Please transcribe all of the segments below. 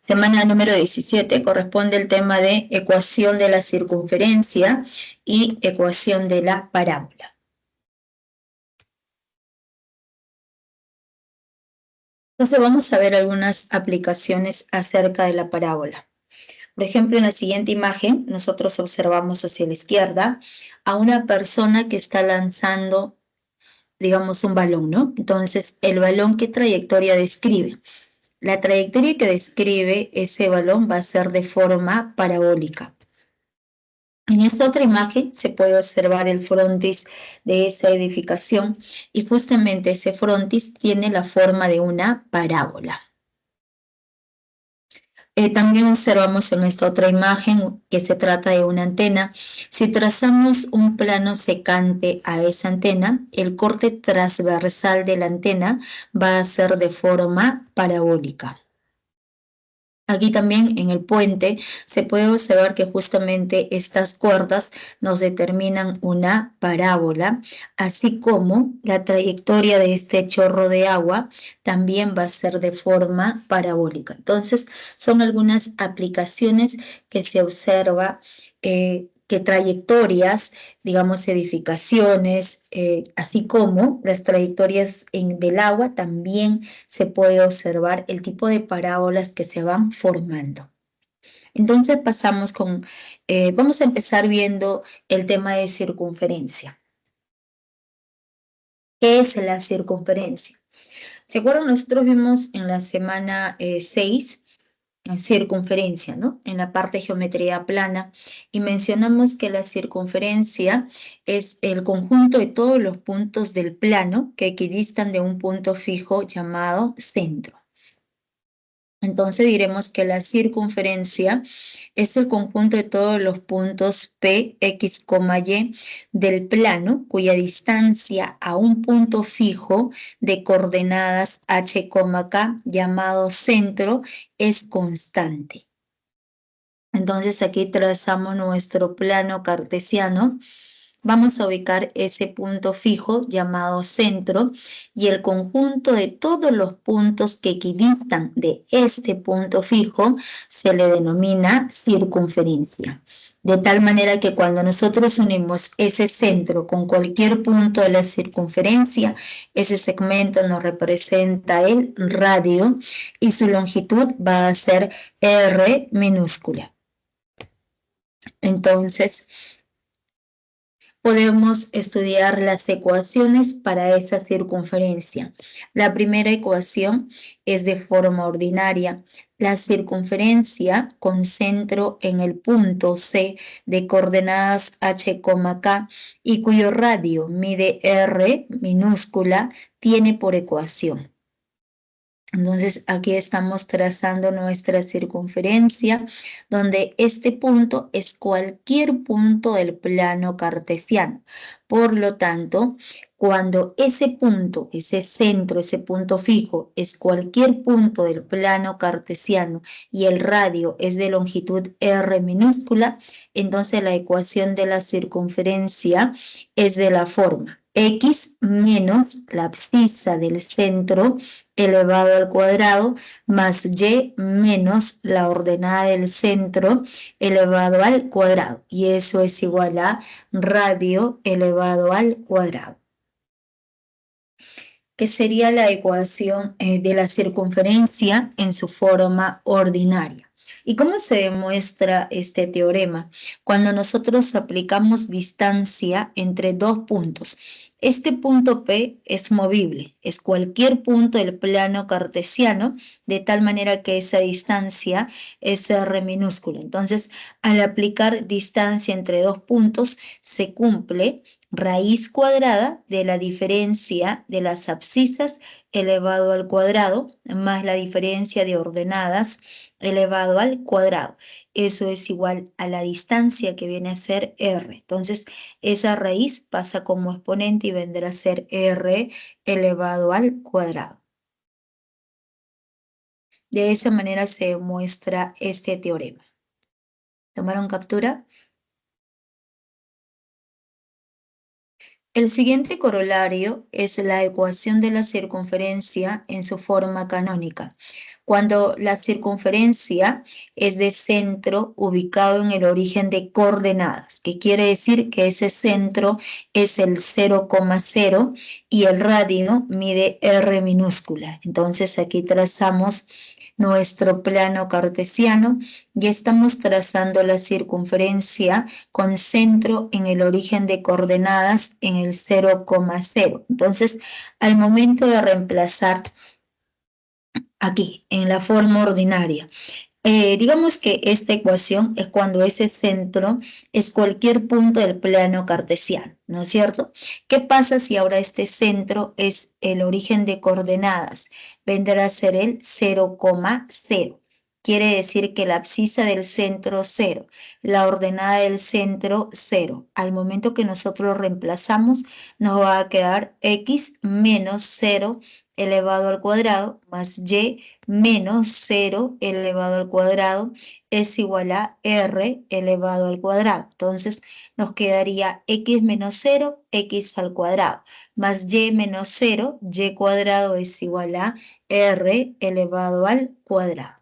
Semana número 17 corresponde el tema de ecuación de la circunferencia y ecuación de la parábola. Entonces vamos a ver algunas aplicaciones acerca de la parábola. Por ejemplo, en la siguiente imagen, nosotros observamos hacia la izquierda a una persona que está lanzando, digamos, un balón, ¿no? Entonces, el balón, ¿qué trayectoria describe? La trayectoria que describe ese balón va a ser de forma parabólica. En esta otra imagen se puede observar el frontis de esa edificación y justamente ese frontis tiene la forma de una parábola. También observamos en esta otra imagen que se trata de una antena. Si trazamos un plano secante a esa antena, el corte transversal de la antena va a ser de forma parabólica. Aquí también en el puente se puede observar que justamente estas cuerdas nos determinan una parábola, así como la trayectoria de este chorro de agua también va a ser de forma parabólica. Entonces, son algunas aplicaciones que se observa que trayectorias, digamos, edificaciones, así como las trayectorias del agua, también se puede observar el tipo de parábolas que se van formando. Entonces vamos a empezar viendo el tema de circunferencia. ¿Qué es la circunferencia? ¿Se acuerdan? Nosotros vimos en la semana 6 circunferencia, ¿no? En la parte de geometría plana, y mencionamos que la circunferencia es el conjunto de todos los puntos del plano que equidistan de un punto fijo llamado centro. Entonces diremos que la circunferencia es el conjunto de todos los puntos P, X, Y del plano cuya distancia a un punto fijo de coordenadas H, K llamado centro es constante. Entonces aquí trazamos nuestro plano cartesiano. Vamos a ubicar ese punto fijo llamado centro y el conjunto de todos los puntos que equidistan de este punto fijo se le denomina circunferencia. De tal manera que cuando nosotros unimos ese centro con cualquier punto de la circunferencia, ese segmento nos representa el radio y su longitud va a ser R minúscula. Entonces, podemos estudiar las ecuaciones para esa circunferencia. La primera ecuación es de forma ordinaria. La circunferencia con centro en el punto C de coordenadas H, K y cuyo radio mide R minúscula tiene por ecuación. Entonces aquí estamos trazando nuestra circunferencia, donde este punto es cualquier punto del plano cartesiano. Por lo tanto, cuando ese punto, ese centro, ese punto fijo, es cualquier punto del plano cartesiano y el radio es de longitud R minúscula, entonces la ecuación de la circunferencia es de la forma X menos la abscisa del centro elevado al cuadrado más y menos la ordenada del centro elevado al cuadrado. Y eso es igual a radio elevado al cuadrado, que sería la ecuación de la circunferencia en su forma ordinaria. ¿Y cómo se demuestra este teorema? Cuando nosotros aplicamos distancia entre dos puntos. Este punto P es movible, es cualquier punto del plano cartesiano, de tal manera que esa distancia es R minúscula. Entonces, al aplicar distancia entre dos puntos, se cumple raíz cuadrada de la diferencia de las abscisas elevado al cuadrado más la diferencia de ordenadas elevado al cuadrado. Eso es igual a la distancia que viene a ser R. Entonces, esa raíz pasa como exponente y vendrá a ser R elevado al cuadrado. De esa manera se demuestra este teorema. ¿Tomaron captura? El siguiente corolario es la ecuación de la circunferencia en su forma canónica. Cuando la circunferencia es de centro ubicado en el origen de coordenadas, que quiere decir que ese centro es el 0,0 y el radio mide r minúscula. Entonces aquí trazamos nuestro plano cartesiano y estamos trazando la circunferencia con centro en el origen de coordenadas en el 0,0. Entonces, al momento de reemplazar aquí en la forma ordinaria, digamos que esta ecuación es cuando ese centro es cualquier punto del plano cartesiano, ¿no es cierto? ¿Qué pasa si ahora este centro es el origen de coordenadas? Vendrá a ser el 0,0. Quiere decir que la abscisa del centro 0, la ordenada del centro 0. Al momento que nosotros reemplazamos, nos va a quedar x menos 0 elevado al cuadrado más y menos 0 elevado al cuadrado es igual a r elevado al cuadrado. Entonces nos quedaría x menos 0, x al cuadrado, más y menos 0, y cuadrado es igual a r elevado al cuadrado.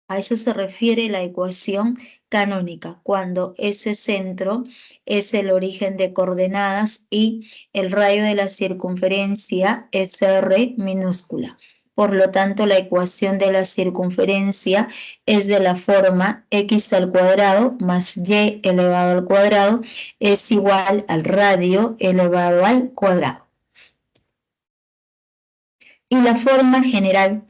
A eso se refiere la ecuación canónica, cuando ese centro es el origen de coordenadas y el radio de la circunferencia es r minúscula. Por lo tanto, la ecuación de la circunferencia es de la forma x al cuadrado más y elevado al cuadrado es igual al radio elevado al cuadrado. Y la forma general,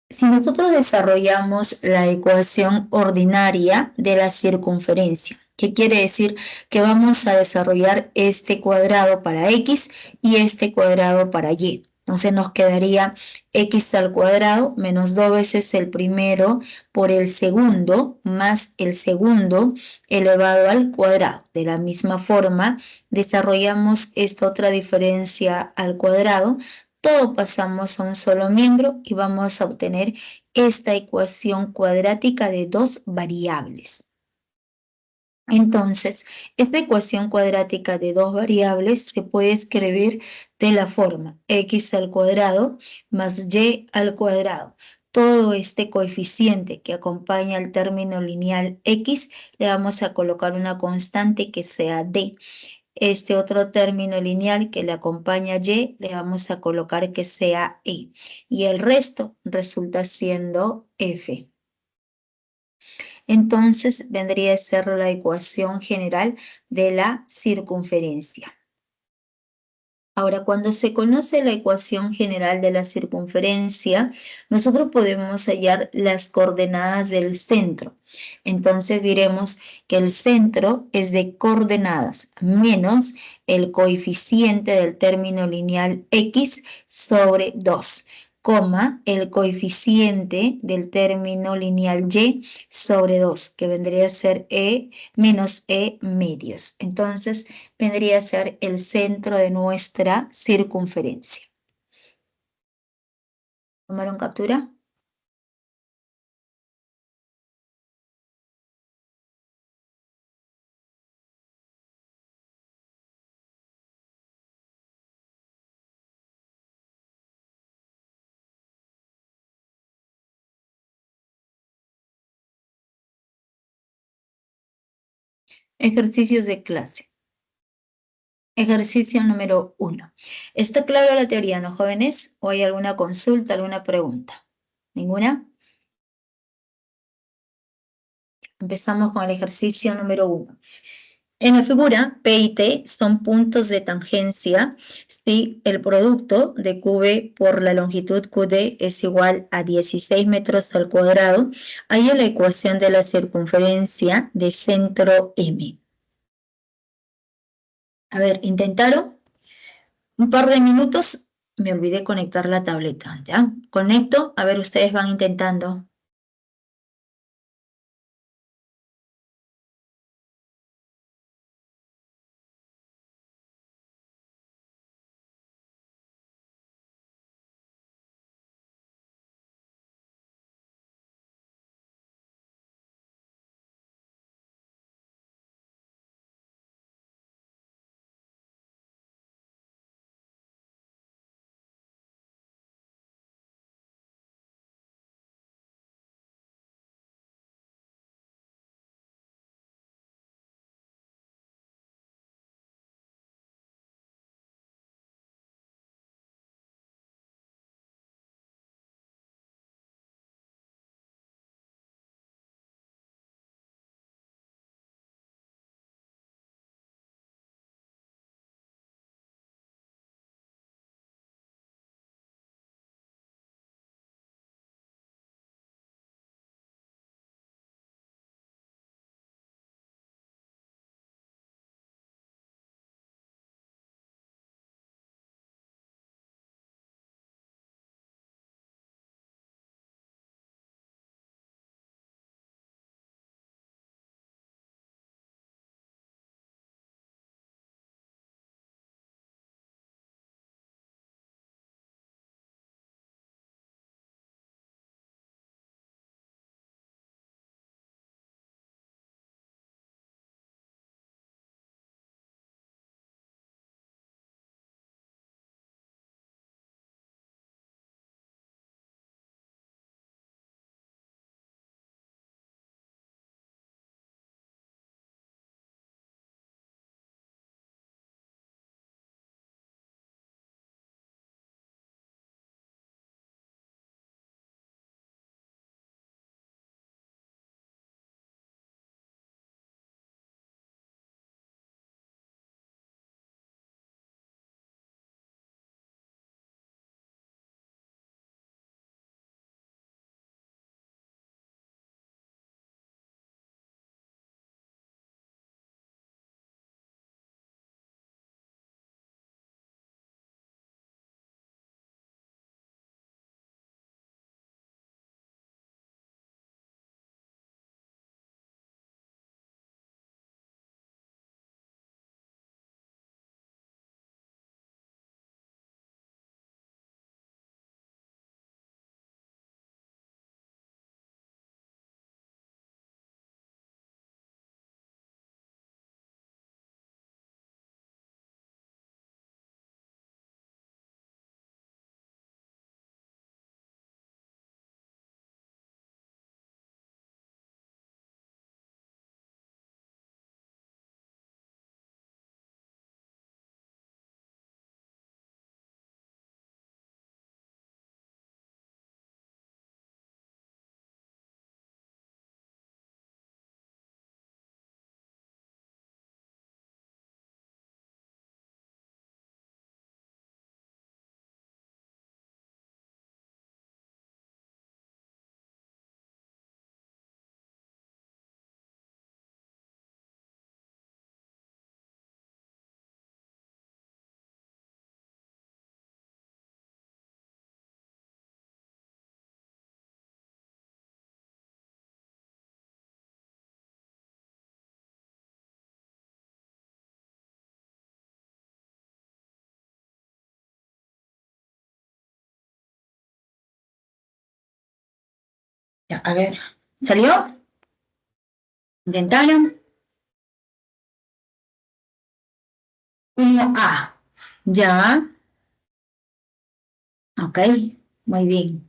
si nosotros desarrollamos la ecuación ordinaria de la circunferencia, ¿qué quiere decir? Que vamos a desarrollar este cuadrado para x y este cuadrado para y. Entonces nos quedaría x al cuadrado menos 2 veces el primero por el segundo más el segundo elevado al cuadrado. De la misma forma, desarrollamos esta otra diferencia al cuadrado. Todo pasamos a un solo miembro y vamos a obtener esta ecuación cuadrática de dos variables. Entonces, esta ecuación cuadrática de dos variables se puede escribir de la forma x al cuadrado más y al cuadrado. Todo este coeficiente que acompaña al término lineal x le vamos a colocar una constante que sea d. Este otro término lineal que le acompaña y, le vamos a colocar que sea e. Y el resto resulta siendo f. Entonces vendría a ser la ecuación general de la circunferencia. Ahora, cuando se conoce la ecuación general de la circunferencia, nosotros podemos hallar las coordenadas del centro. Entonces diremos que el centro es de coordenadas menos el coeficiente del término lineal x sobre 2, coma el coeficiente del término lineal y sobre 2, que vendría a ser e menos e medios. Entonces, vendría a ser el centro de nuestra circunferencia. ¿Tomaron captura? Ejercicios de clase. Ejercicio número 1. ¿Está clara la teoría, no, jóvenes? ¿O hay alguna consulta, alguna pregunta? ¿Ninguna? Empezamos con el ejercicio número 1. En la figura, P y T son puntos de tangencia si el producto de QB por la longitud QD es igual a 16 metros al cuadrado. Hay la ecuación de la circunferencia de centro M. A ver, ¿intentaron? Un par de minutos, me olvidé conectar la tableta. ¿Ya? Conecto, a ver, ustedes van intentando. Ya, a ver, ¿salió? ¿Intentaron? 1A. Ya, ok, muy bien.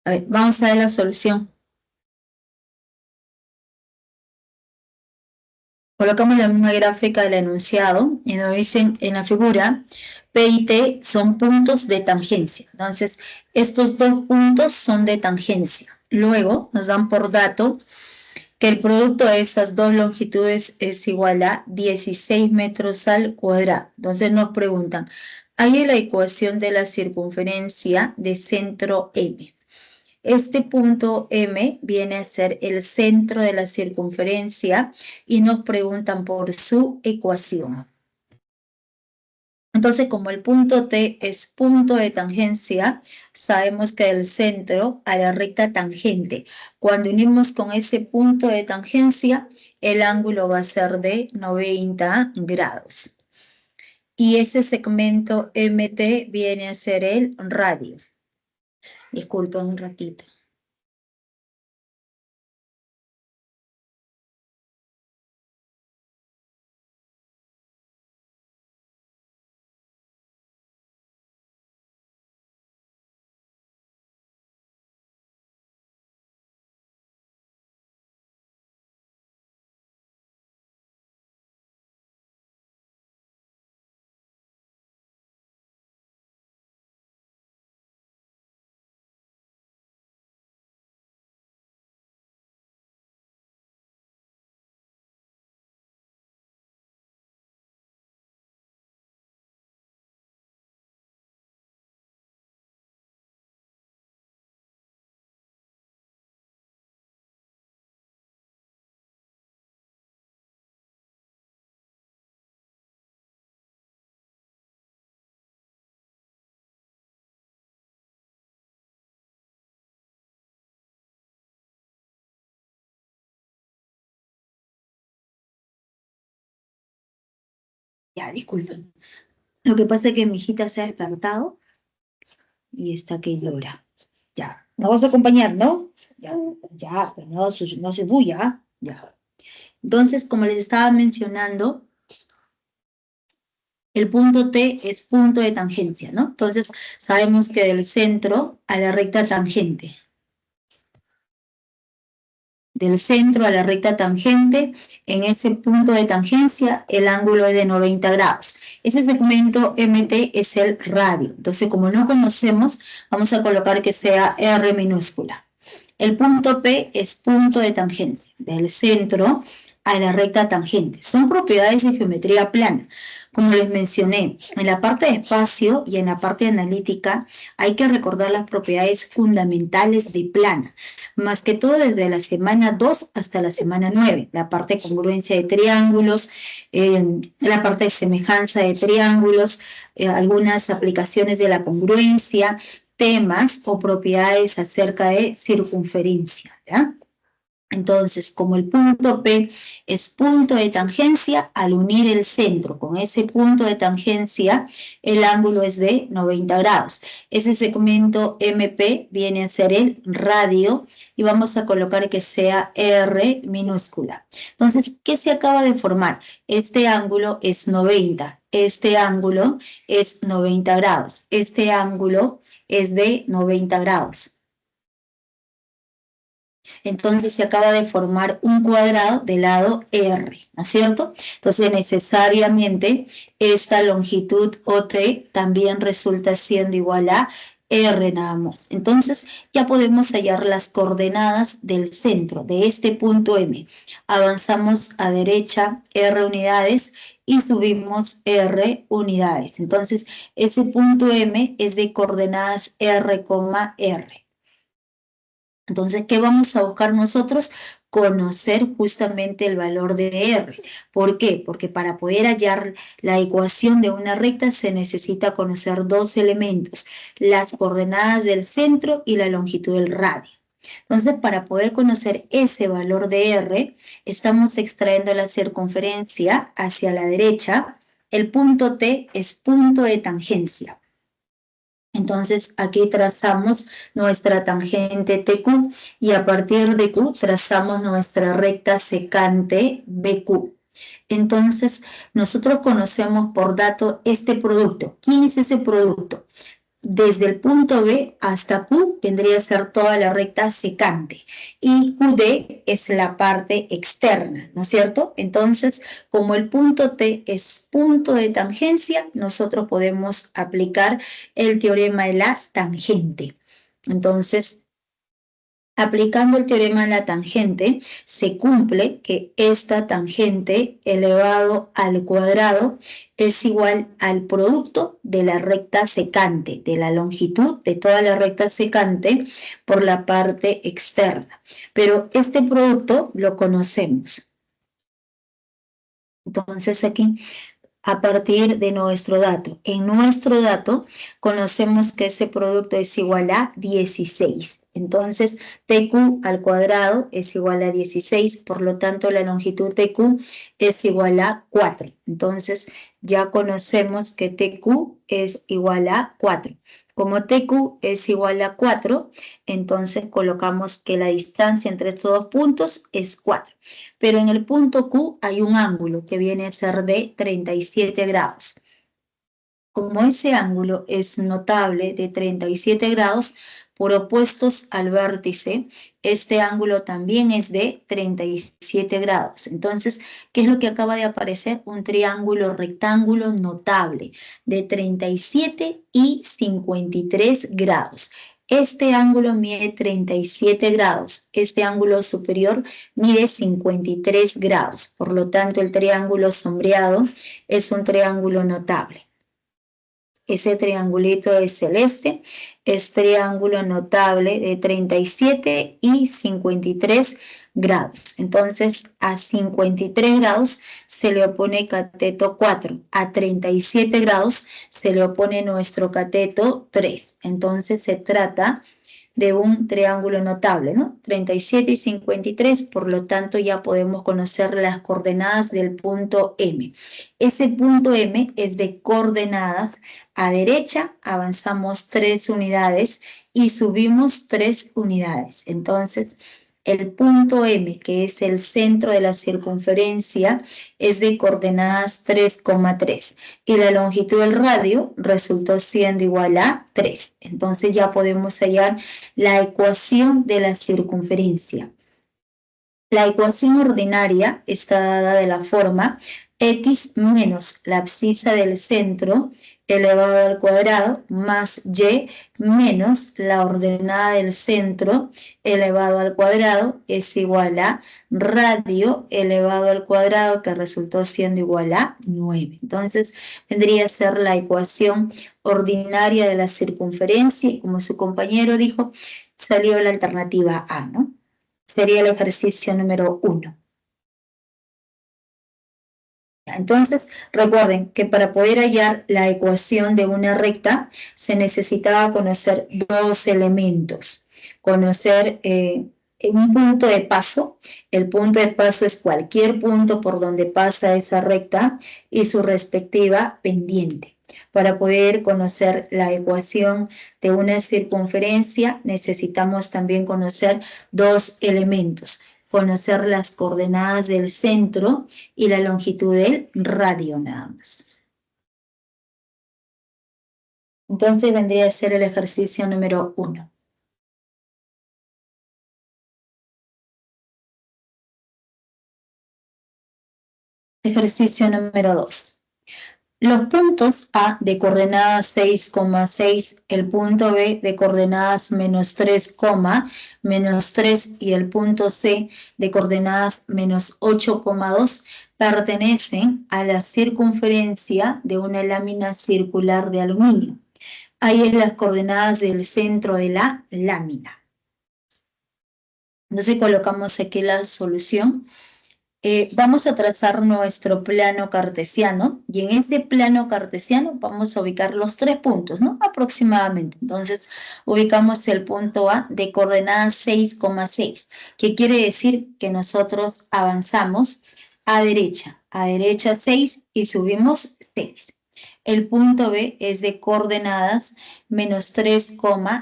A ver, vamos a ver la solución. Colocamos la misma gráfica del enunciado y nos dicen en la figura, P y T son puntos de tangencia. Entonces, estos dos puntos son de tangencia. Luego nos dan por dato que el producto de esas dos longitudes es igual a 16 metros al cuadrado. Entonces nos preguntan, hay la ecuación de la circunferencia de centro M. Este punto M viene a ser el centro de la circunferencia y nos preguntan por su ecuación. Entonces, como el punto T es punto de tangencia, sabemos que el centro a la recta tangente. Cuando unimos con ese punto de tangencia, el ángulo va a ser de 90 grados. Y ese segmento MT viene a ser el radio. Disculpen un ratito. Ya, disculpen. Lo que pasa es que mi hijita se ha despertado y está que llora. Ya, nos vas a acompañar, ¿no? Ya, ya, pero no, no se bulla, ¿ah? Ya. Entonces, como les estaba mencionando, el punto T es punto de tangencia, ¿no? Entonces, sabemos que del centro a la recta tangente, del centro a la recta tangente, en ese punto de tangencia, el ángulo es de 90 grados. Ese segmento MT es el radio. Entonces, como no conocemos, vamos a colocar que sea R minúscula. El punto P es punto de tangencia, del centro a la recta tangente. Son propiedades de geometría plana. Como les mencioné, en la parte de espacio y en la parte analítica hay que recordar las propiedades fundamentales de plana, más que todo desde la semana 2 hasta la semana 9, la parte de congruencia de triángulos, la parte de semejanza de triángulos, algunas aplicaciones de la congruencia, temas o propiedades acerca de circunferencia, ¿ya? Entonces, como el punto P es punto de tangencia, al unir el centro con ese punto de tangencia, el ángulo es de 90 grados. Ese segmento MP viene a ser el radio y vamos a colocar que sea R minúscula. Entonces, ¿qué se acaba de formar? Este ángulo es 90, este ángulo es 90 grados, este ángulo es de 90 grados. Entonces se acaba de formar un cuadrado del lado R, ¿no es cierto? Entonces necesariamente esta longitud OT también resulta siendo igual a R nada más. Entonces ya podemos hallar las coordenadas del centro de este punto M. Avanzamos a derecha R unidades y subimos R unidades. Entonces ese punto M es de coordenadas R, R. Entonces, ¿qué vamos a buscar nosotros? Conocer justamente el valor de R. ¿Por qué? Porque para poder hallar la ecuación de una recta se necesita conocer dos elementos, las coordenadas del centro y la longitud del radio. Entonces, para poder conocer ese valor de R, estamos extrayendo la circunferencia hacia la derecha. El punto T es punto de tangencia. Entonces aquí trazamos nuestra tangente TQ y a partir de Q trazamos nuestra recta secante BQ. Entonces nosotros conocemos por dato este producto. ¿Quién es ese producto? Desde el punto B hasta Q vendría a ser toda la recta secante y QD es la parte externa, ¿no es cierto? Entonces, como el punto T es punto de tangencia, nosotros podemos aplicar el teorema de la tangente. Entonces, aplicando el teorema de la tangente, se cumple que esta tangente elevado al cuadrado es igual al producto de la recta secante, de la longitud de toda la recta secante por la parte externa. Pero este producto lo conocemos. Entonces aquí, a partir de nuestro dato. En nuestro dato conocemos que ese producto es igual a 16. Entonces, TQ al cuadrado es igual a 16, por lo tanto la longitud TQ es igual a 4. Entonces, ya conocemos que TQ es igual a 4. Como TQ es igual a 4, entonces colocamos que la distancia entre estos dos puntos es 4. Pero en el punto Q hay un ángulo que viene a ser de 37 grados. Como ese ángulo es notable de 37 grados, por opuestos al vértice, este ángulo también es de 37 grados. Entonces, ¿qué es lo que acaba de aparecer? Un triángulo rectángulo notable de 37 y 53 grados. Este ángulo mide 37 grados, este ángulo superior mide 53 grados. Por lo tanto, el triángulo sombreado es un triángulo notable. Ese triangulito es celeste, es triángulo notable de 37 y 53 grados. Entonces, a 53 grados se le opone cateto 4, a 37 grados se le opone nuestro cateto 3. Entonces, se trata de un triángulo notable, ¿no? 37 y 53, por lo tanto ya podemos conocer las coordenadas del punto M. Ese punto M es de coordenadas a derecha, avanzamos 3 unidades y subimos 3 unidades. Entonces, el punto M, que es el centro de la circunferencia, es de coordenadas 3,3 y la longitud del radio resultó siendo igual a 3. Entonces ya podemos hallar la ecuación de la circunferencia. La ecuación ordinaria está dada de la forma x menos la abscisa del centro elevado al cuadrado más y menos la ordenada del centro elevado al cuadrado es igual a radio elevado al cuadrado, que resultó siendo igual a 9. Entonces vendría a ser la ecuación ordinaria de la circunferencia y, como su compañero dijo, salió la alternativa A, ¿no? Sería el ejercicio número 1. Entonces, recuerden que para poder hallar la ecuación de una recta se necesitaba conocer dos elementos. Conocer un punto de paso. El punto de paso es cualquier punto por donde pasa esa recta y su respectiva pendiente. Para poder conocer la ecuación de una circunferencia necesitamos también conocer dos elementos. Conocer las coordenadas del centro y la longitud del radio nada más. Entonces vendría a ser el ejercicio número 1. Ejercicio número 2. Los puntos A de coordenadas 6,6, el punto B de coordenadas -3, -3 y el punto C de coordenadas -8,2 pertenecen a la circunferencia de una lámina circular de aluminio. Ahí en las coordenadas del centro de la lámina. Entonces colocamos aquí la solución. Vamos a trazar nuestro plano cartesiano y en este plano cartesiano vamos a ubicar los 3 puntos, ¿no? Aproximadamente. Entonces, ubicamos el punto A de coordenadas 6,6, que quiere decir que nosotros avanzamos a derecha 6 y subimos 6. El punto B es de coordenadas -3,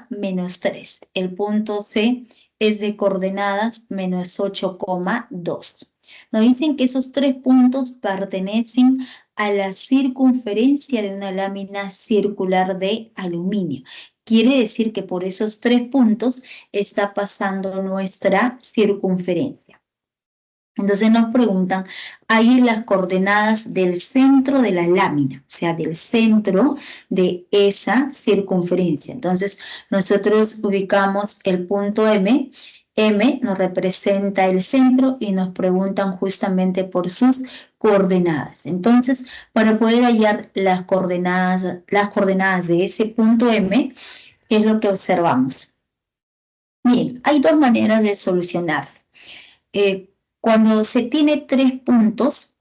-3. El punto C es de coordenadas -8,2. Nos dicen que esos 3 puntos pertenecen a la circunferencia de una lámina circular de aluminio. Quiere decir que por esos 3 puntos está pasando nuestra circunferencia. Entonces nos preguntan, ahí las coordenadas del centro de la lámina, o sea, del centro de esa circunferencia. Entonces nosotros ubicamos el punto M. M nos representa el centro y nos preguntan justamente por sus coordenadas. Entonces, para poder hallar las coordenadas de ese punto M, ¿qué es lo que observamos? Bien, hay 2 maneras de solucionarlo. Cuando se tiene 3 puntos,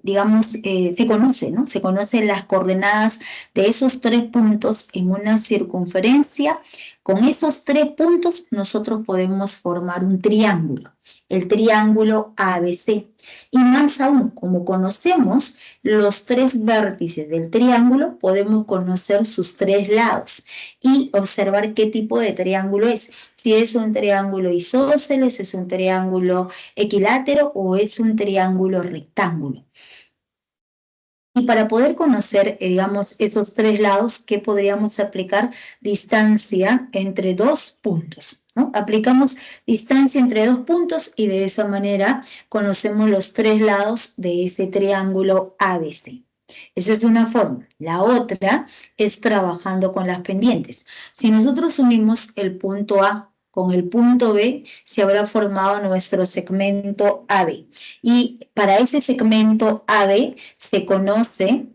digamos, se conoce, ¿no? Se conocen las coordenadas de esos 3 puntos en una circunferencia. Con esos 3 puntos nosotros podemos formar un triángulo, el triángulo ABC. Y más aún, como conocemos los 3 vértices del triángulo, podemos conocer sus 3 lados y observar qué tipo de triángulo es. Si es un triángulo isósceles, es un triángulo equilátero o es un triángulo rectángulo. Y para poder conocer, digamos, esos 3 lados, ¿qué podríamos aplicar? Distancia entre 2 puntos, ¿no? Aplicamos distancia entre 2 puntos y de esa manera conocemos los 3 lados de ese triángulo ABC. Esa es una forma. La otra es trabajando con las pendientes. Si nosotros unimos el punto A con el punto B, se habrá formado nuestro segmento AB. Y para ese segmento AB se conoce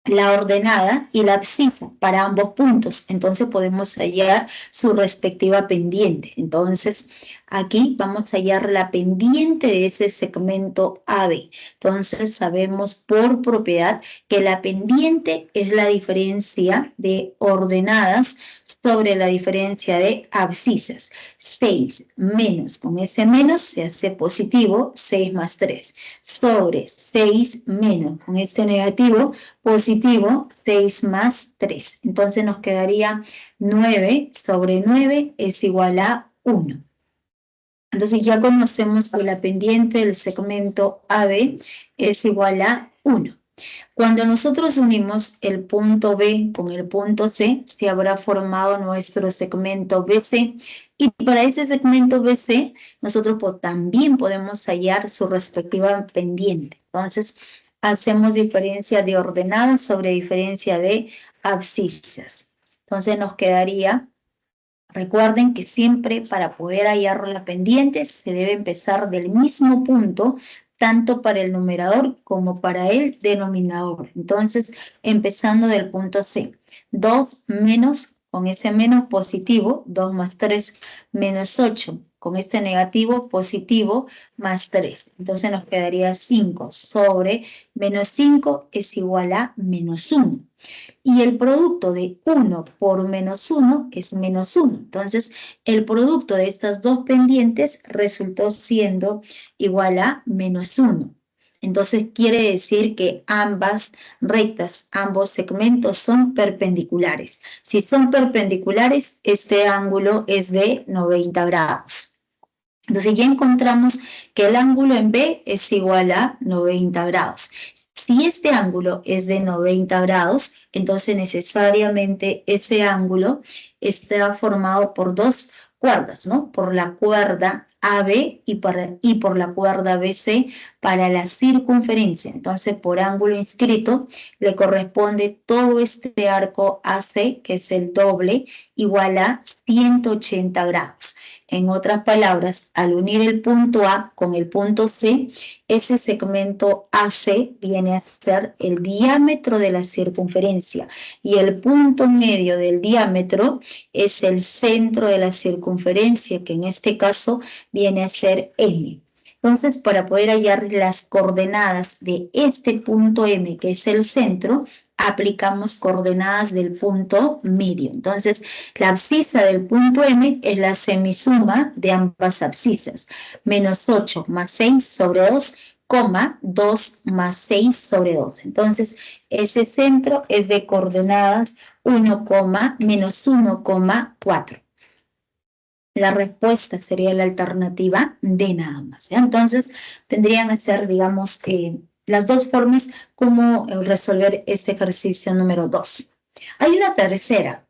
la ordenada y la abscisa para ambos puntos. Entonces podemos hallar su respectiva pendiente. Entonces aquí vamos a hallar la pendiente de ese segmento AB. Entonces sabemos por propiedad que la pendiente es la diferencia de ordenadas sobre la diferencia de abscisas. 6 menos, con ese menos se hace positivo, 6 más 3. Sobre 6 menos, con este negativo, positivo, 6 más 3. Entonces nos quedaría 9 sobre 9 es igual a 1. Entonces ya conocemos que la pendiente del segmento AB es igual a 1. Cuando nosotros unimos el punto B con el punto C, se habrá formado nuestro segmento BC. Y para ese segmento BC, nosotros también podemos hallar su respectiva pendiente. Entonces, hacemos diferencia de ordenadas sobre diferencia de abscisas. Entonces nos quedaría, recuerden que siempre para poder hallar la pendiente se debe empezar del mismo punto, tanto para el numerador como para el denominador. Entonces, empezando del punto C, 2 menos, con ese menos positivo, 2 más 3 menos 8. Con este negativo positivo más 3. Entonces nos quedaría 5 sobre menos 5 es igual a menos 1. Y el producto de 1 por menos 1 es menos 1. Entonces, el producto de estas dos pendientes resultó siendo igual a menos 1. Entonces, quiere decir que ambas rectas, ambos segmentos son perpendiculares. Si son perpendiculares, este ángulo es de 90 grados. Entonces, ya encontramos que el ángulo en B es igual a 90 grados. Si este ángulo es de 90 grados, entonces necesariamente ese ángulo está formado por dos cuerdas, ¿no? Por la cuerda AB y por la cuerda BC para la circunferencia. Entonces, por ángulo inscrito, le corresponde todo este arco AC, que es el doble, igual a 180 grados. En otras palabras, al unir el punto A con el punto C, ese segmento AC viene a ser el diámetro de la circunferencia y el punto medio del diámetro es el centro de la circunferencia, que en este caso viene a ser M. Entonces, para poder hallar las coordenadas de este punto M, que es el centro, aplicamos coordenadas del punto medio. Entonces, la abscisa del punto M es la semisuma de ambas abscisas. Menos 8 más 6 sobre 2, 2 más 6 sobre 2. Entonces, ese centro es de coordenadas 1, menos 1,4. La respuesta sería la alternativa D nada más, ¿ya? Entonces, tendrían que ser, digamos, las dos formas como resolver este ejercicio número 2. Hay una tercera.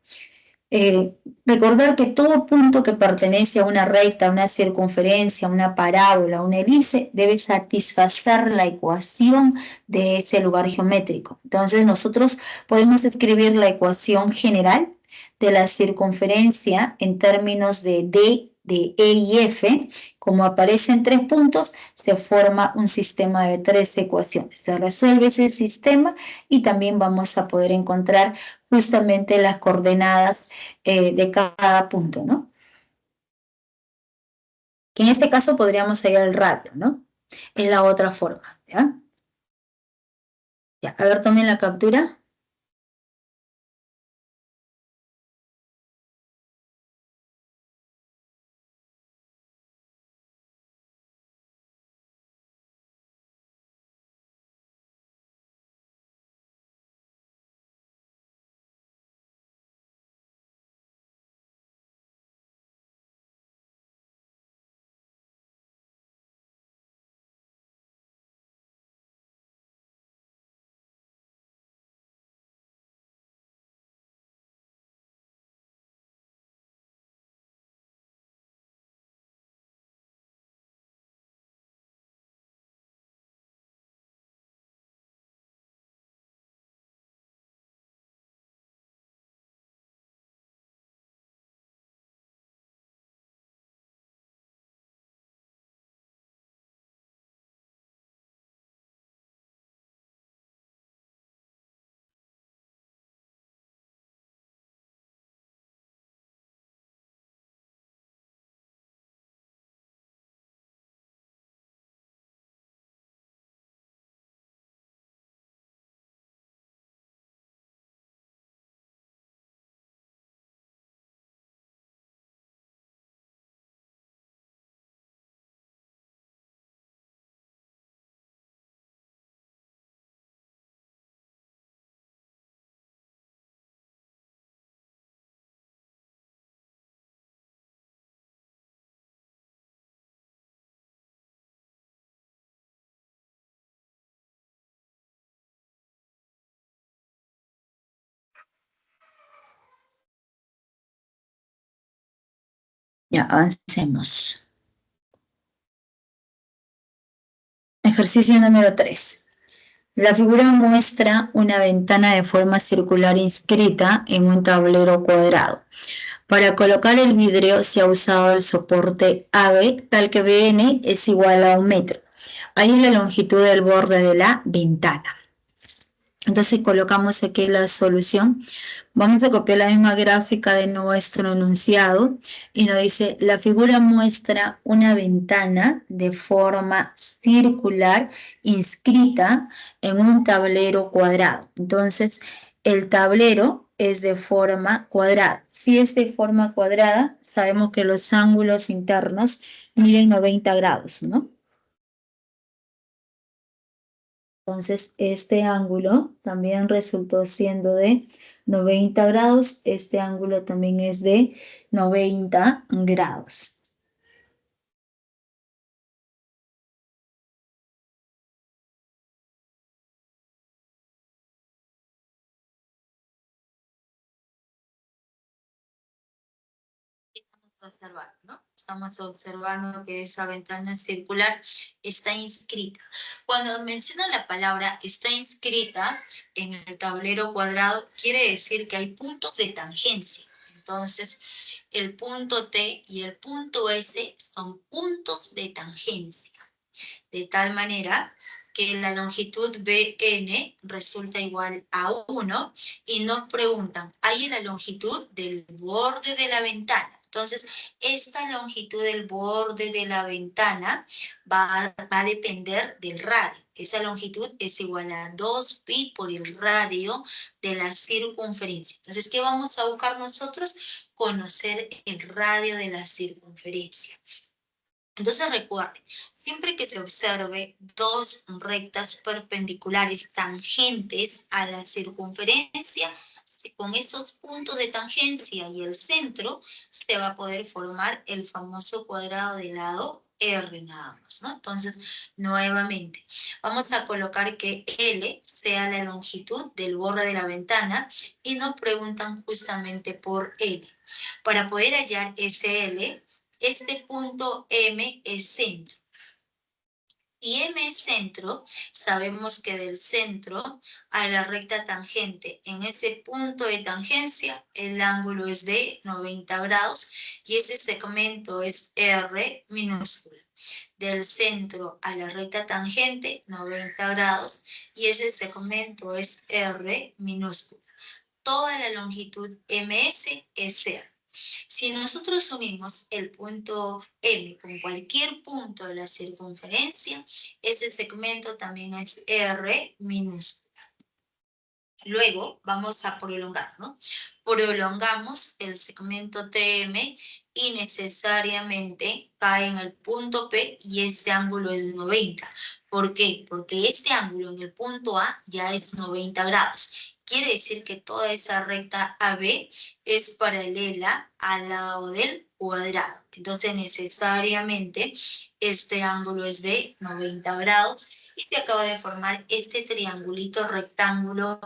Recordar que todo punto que pertenece a una recta, a una circunferencia, a una parábola, a una elipse, debe satisfacer la ecuación de ese lugar geométrico. Entonces, nosotros podemos escribir la ecuación general de la circunferencia en términos de D, de E y F. Como aparecen 3 puntos, se forma un sistema de 3 ecuaciones. Se resuelve ese sistema y también vamos a poder encontrar justamente las coordenadas de cada punto, ¿no? Que en este caso podríamos hallar el radio, ¿no? Es la otra forma, ¿ya? Ya, a ver, tomen la captura. Ya, avancemos. Ejercicio número 3. La figura muestra una ventana de forma circular inscrita en un tablero cuadrado. Para colocar el vidrio se ha usado el soporte AB, tal que BN es igual a 1 metro. Ahí es la longitud del borde de la ventana. Entonces colocamos aquí la solución. Vamos a copiar la misma gráfica de nuestro enunciado y nos dice, la figura muestra una ventana de forma circular inscrita en un tablero cuadrado. Entonces, el tablero es de forma cuadrada. Si es de forma cuadrada, sabemos que los ángulos internos miden 90 grados, ¿no? Entonces, este ángulo también resultó siendo de 90 grados. Este ángulo también es de 90 grados. observando, ¿no? Estamos observando que esa ventana circular está inscrita. Cuando menciona la palabra está inscrita en el tablero cuadrado, quiere decir que hay puntos de tangencia. Entonces, el punto T y el punto S son puntos de tangencia. De tal manera que la longitud BN resulta igual a 1 y nos preguntan, ¿hay la longitud del borde de la ventana? Entonces, esta longitud del borde de la ventana va a depender del radio. Esa longitud es igual a 2pi por el radio de la circunferencia. Entonces, ¿qué vamos a buscar nosotros? Conocer el radio de la circunferencia. Entonces recuerden, siempre que se observe dos rectas perpendiculares tangentes a la circunferencia, con esos puntos de tangencia y el centro, se va a poder formar el famoso cuadrado de lado R nada más, ¿no? Entonces, nuevamente, vamos a colocar que L sea la longitud del borde de la ventana y nos preguntan justamente por L. Para poder hallar SL, este punto M es centro. Y M es centro, sabemos que del centro a la recta tangente, en ese punto de tangencia, el ángulo es de 90 grados y ese segmento es R minúscula. Del centro a la recta tangente, 90 grados, y ese segmento es R minúscula. Toda la longitud MS es R. Si nosotros unimos el punto M con cualquier punto de la circunferencia, ese segmento también es R minúscula. Luego vamos a prolongar, ¿no? Prolongamos el segmento TM y necesariamente cae en el punto P y este ángulo es de 90. ¿Por qué? Porque este ángulo en el punto A ya es 90 grados. Quiere decir que toda esa recta AB es paralela al lado del cuadrado. Entonces necesariamente este ángulo es de 90 grados y se acaba de formar este triangulito rectángulo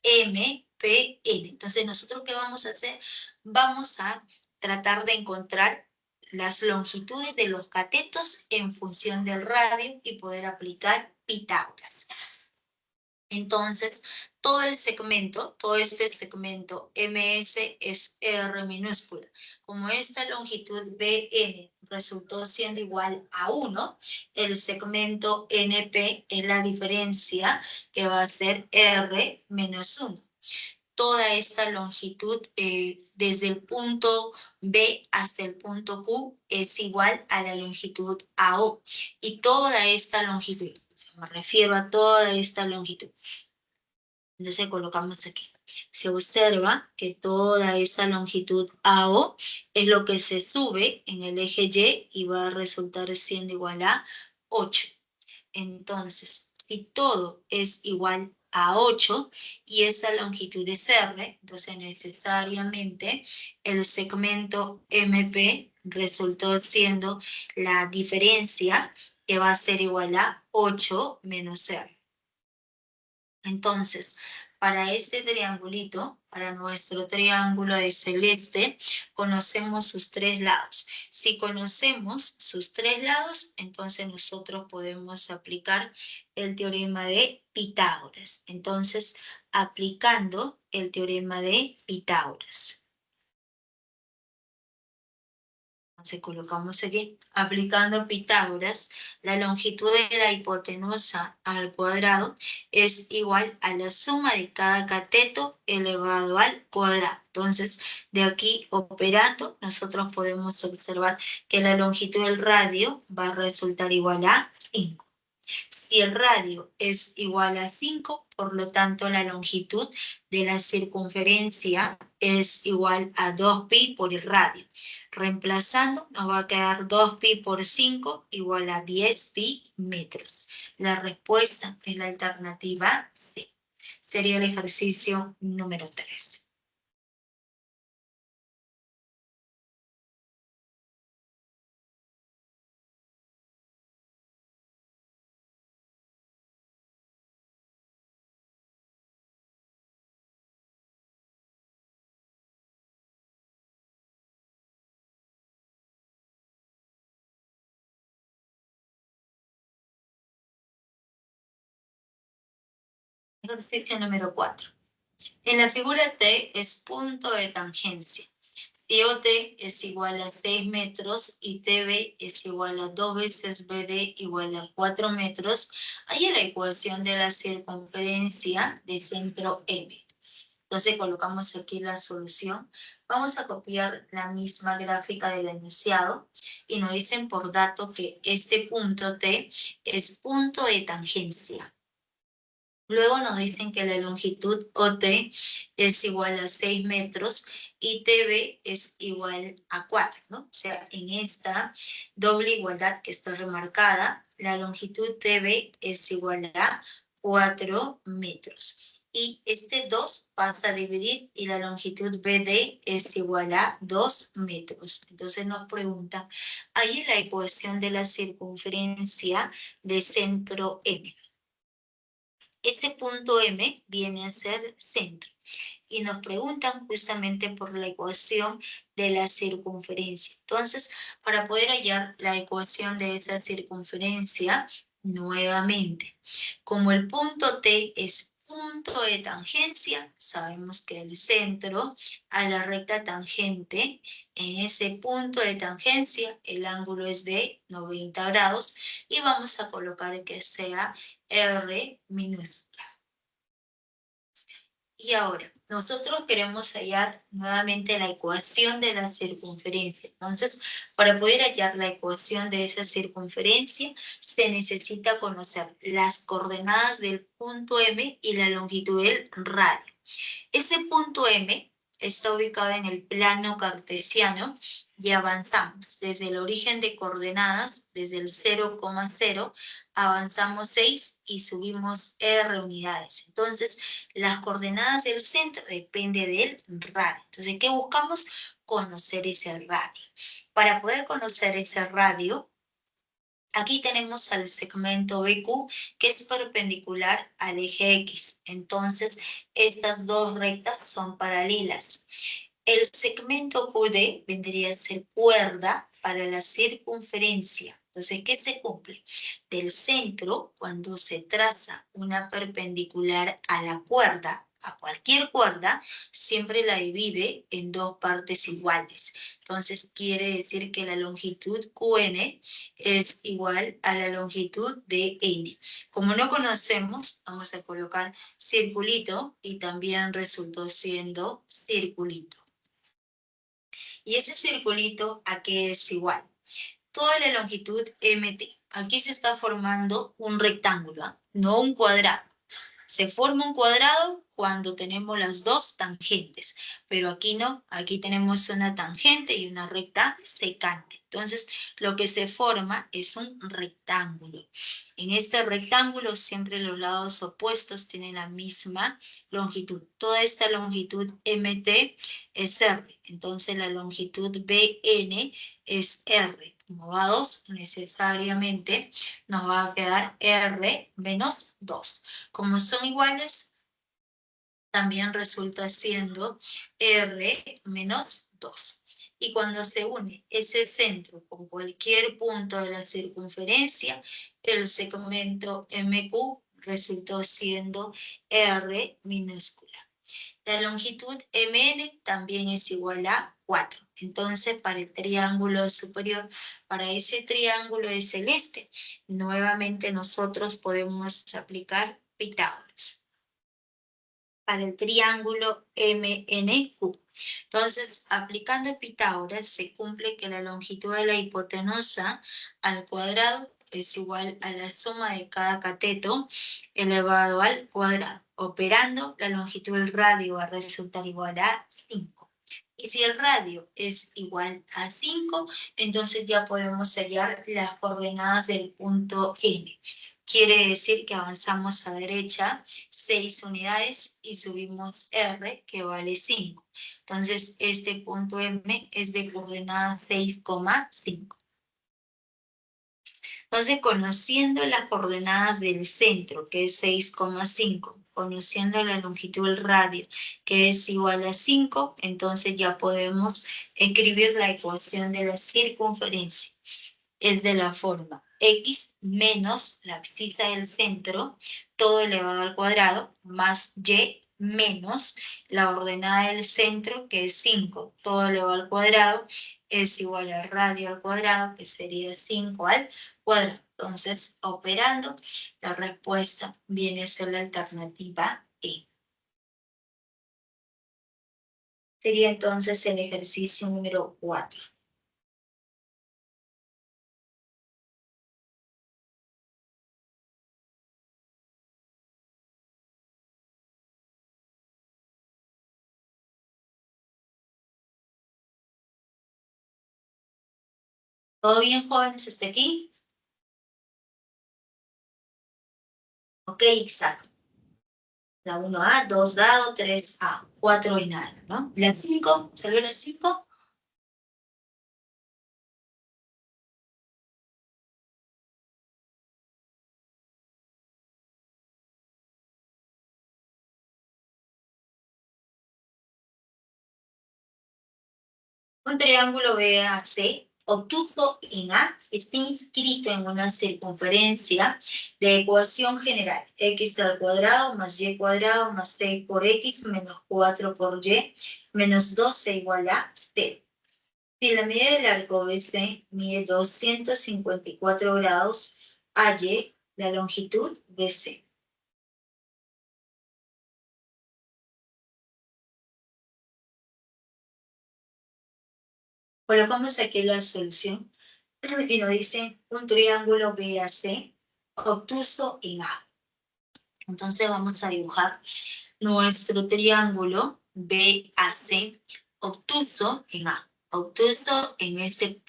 MPN. Entonces, ¿nosotros qué vamos a hacer? Vamos a tratar de encontrar las longitudes de los catetos en función del radio y poder aplicar Pitágoras. Entonces, todo este segmento MS es R minúscula. Como esta longitud BN resultó siendo igual a 1, el segmento NP es la diferencia que va a ser R menos 1. Toda esta longitud desde el punto B hasta el punto Q es igual a la longitud AO. Y toda esta longitud, me refiero a toda esta longitud. Entonces colocamos aquí. Se observa que toda esa longitud AO es lo que se sube en el eje Y va a resultar siendo igual a 8. Entonces, si todo es igual a 8 y esa longitud es R, entonces necesariamente el segmento MP resultó siendo la diferencia que va a ser igual a 8 menos R. Entonces, para este triangulito, para nuestro triángulo de celeste, conocemos sus tres lados. Si conocemos sus tres lados, entonces nosotros podemos aplicar el teorema de Pitágoras. Entonces, aplicando el teorema de Pitágoras. Entonces colocamos aquí, aplicando Pitágoras, la longitud de la hipotenusa al cuadrado es igual a la suma de cada cateto elevado al cuadrado. Entonces, de aquí operando, nosotros podemos observar que la longitud del radio va a resultar igual a 5. Si el radio es igual a 5, por lo tanto la longitud de la circunferencia es igual a 2pi por el radio. Reemplazando, nos va a quedar 2pi por 5 igual a 10pi metros. La respuesta es la alternativa C. Sería el ejercicio número 3. Ejercicio número 4. En la figura T es punto de tangencia. Si OT es igual a 6 metros y TB es igual a 2 veces BD igual a 4 metros, hay la ecuación de la circunferencia de centro M. Entonces colocamos aquí la solución. Vamos a copiar la misma gráfica del enunciado y nos dicen por dato que este punto T es punto de tangencia. Luego nos dicen que la longitud OT es igual a 6 metros y TB es igual a 4, ¿no? O sea, en esta doble igualdad que está remarcada, la longitud TB es igual a 4 metros. Y este 2 pasa a dividir y la longitud BD es igual a 2 metros. Entonces nos pregunta, ahí la ecuación de la circunferencia de centro M. Este punto M viene a ser centro y nos preguntan justamente por la ecuación de la circunferencia. Entonces, para poder hallar la ecuación de esa circunferencia, nuevamente, como el punto T es punto de tangencia, sabemos que el centro a la recta tangente, en ese punto de tangencia, el ángulo es de 90 grados y vamos a colocar que sea R minúscula. Y ahora, nosotros queremos hallar nuevamente la ecuación de la circunferencia. Entonces, para poder hallar la ecuación de esa circunferencia, se necesita conocer las coordenadas del punto M y la longitud del radio. Ese punto M está ubicado en el plano cartesiano y avanzamos desde el origen de coordenadas, desde el 0,0, avanzamos 6 y subimos R unidades. Entonces, las coordenadas del centro dependen del radio. Entonces, ¿qué buscamos? Conocer ese radio. Para poder conocer ese radio, aquí tenemos al segmento BQ que es perpendicular al eje X. Entonces, estas dos rectas son paralelas. El segmento QD vendría a ser cuerda para la circunferencia. Entonces, ¿qué se cumple? Del centro, cuando se traza una perpendicular a la cuerda, a cualquier cuerda, siempre la divide en dos partes iguales. Entonces, quiere decir que la longitud QN es igual a la longitud de N. Como no conocemos, vamos a colocar circulito y también resultó siendo circulito. Y ese circulito, ¿a qué es igual? Toda la longitud MT. Aquí se está formando un rectángulo, no un cuadrado. Se forma un cuadrado cuando tenemos las dos tangentes, pero aquí no, aquí tenemos una tangente y una recta secante. Entonces, lo que se forma es un rectángulo. En este rectángulo siempre los lados opuestos tienen la misma longitud. Toda esta longitud MT es R, entonces la longitud BN es R. Como va 2, necesariamente nos va a quedar R menos 2. Como son iguales, también resulta siendo R menos 2. Y cuando se une ese centro con cualquier punto de la circunferencia, el segmento MQ resultó siendo R minúscula. La longitud MN también es igual a 4. Entonces, para el triángulo superior, para ese triángulo de celeste, nuevamente nosotros podemos aplicar Pitágoras. Para el triángulo MNQ. Entonces, aplicando Pitágoras, se cumple que la longitud de la hipotenusa al cuadrado es igual a la suma de cada cateto elevado al cuadrado. Operando, la longitud del radio va a resultar igual a 5. Y si el radio es igual a 5, entonces ya podemos hallar las coordenadas del punto M. Quiere decir que avanzamos a derecha 6 unidades y subimos R, que vale 5. Entonces, este punto M es de coordenada 6,5. Entonces, conociendo las coordenadas del centro, que es 6,5, conociendo la longitud del radio, que es igual a 5, entonces ya podemos escribir la ecuación de la circunferencia. es de la forma x menos la abscisa del centro, todo elevado al cuadrado, más y menos la ordenada del centro, que es 5, todo elevado al cuadrado, es igual al radio al cuadrado, que sería 5 al cuadrado. Entonces, operando, la respuesta viene a ser la alternativa E. Sería entonces el ejercicio número 4. ¿Todo bien, jóvenes, hasta aquí? Ok, exacto. La 1A, 2 dado, 3A, 4 enano, ¿no? La 5, ¿salió la 5? Un triángulo BAC obtuso en A está inscrito en una circunferencia de ecuación general. X al cuadrado más y cuadrado más 6 por X menos 4 por Y menos 12 igual a 0. Si la medida del arco BC mide 254 grados, halle la longitud BC. Colocamos aquí la solución y nos dicen un triángulo BAC obtuso en A. Entonces vamos a dibujar nuestro triángulo BAC obtuso en A. Obtuso en este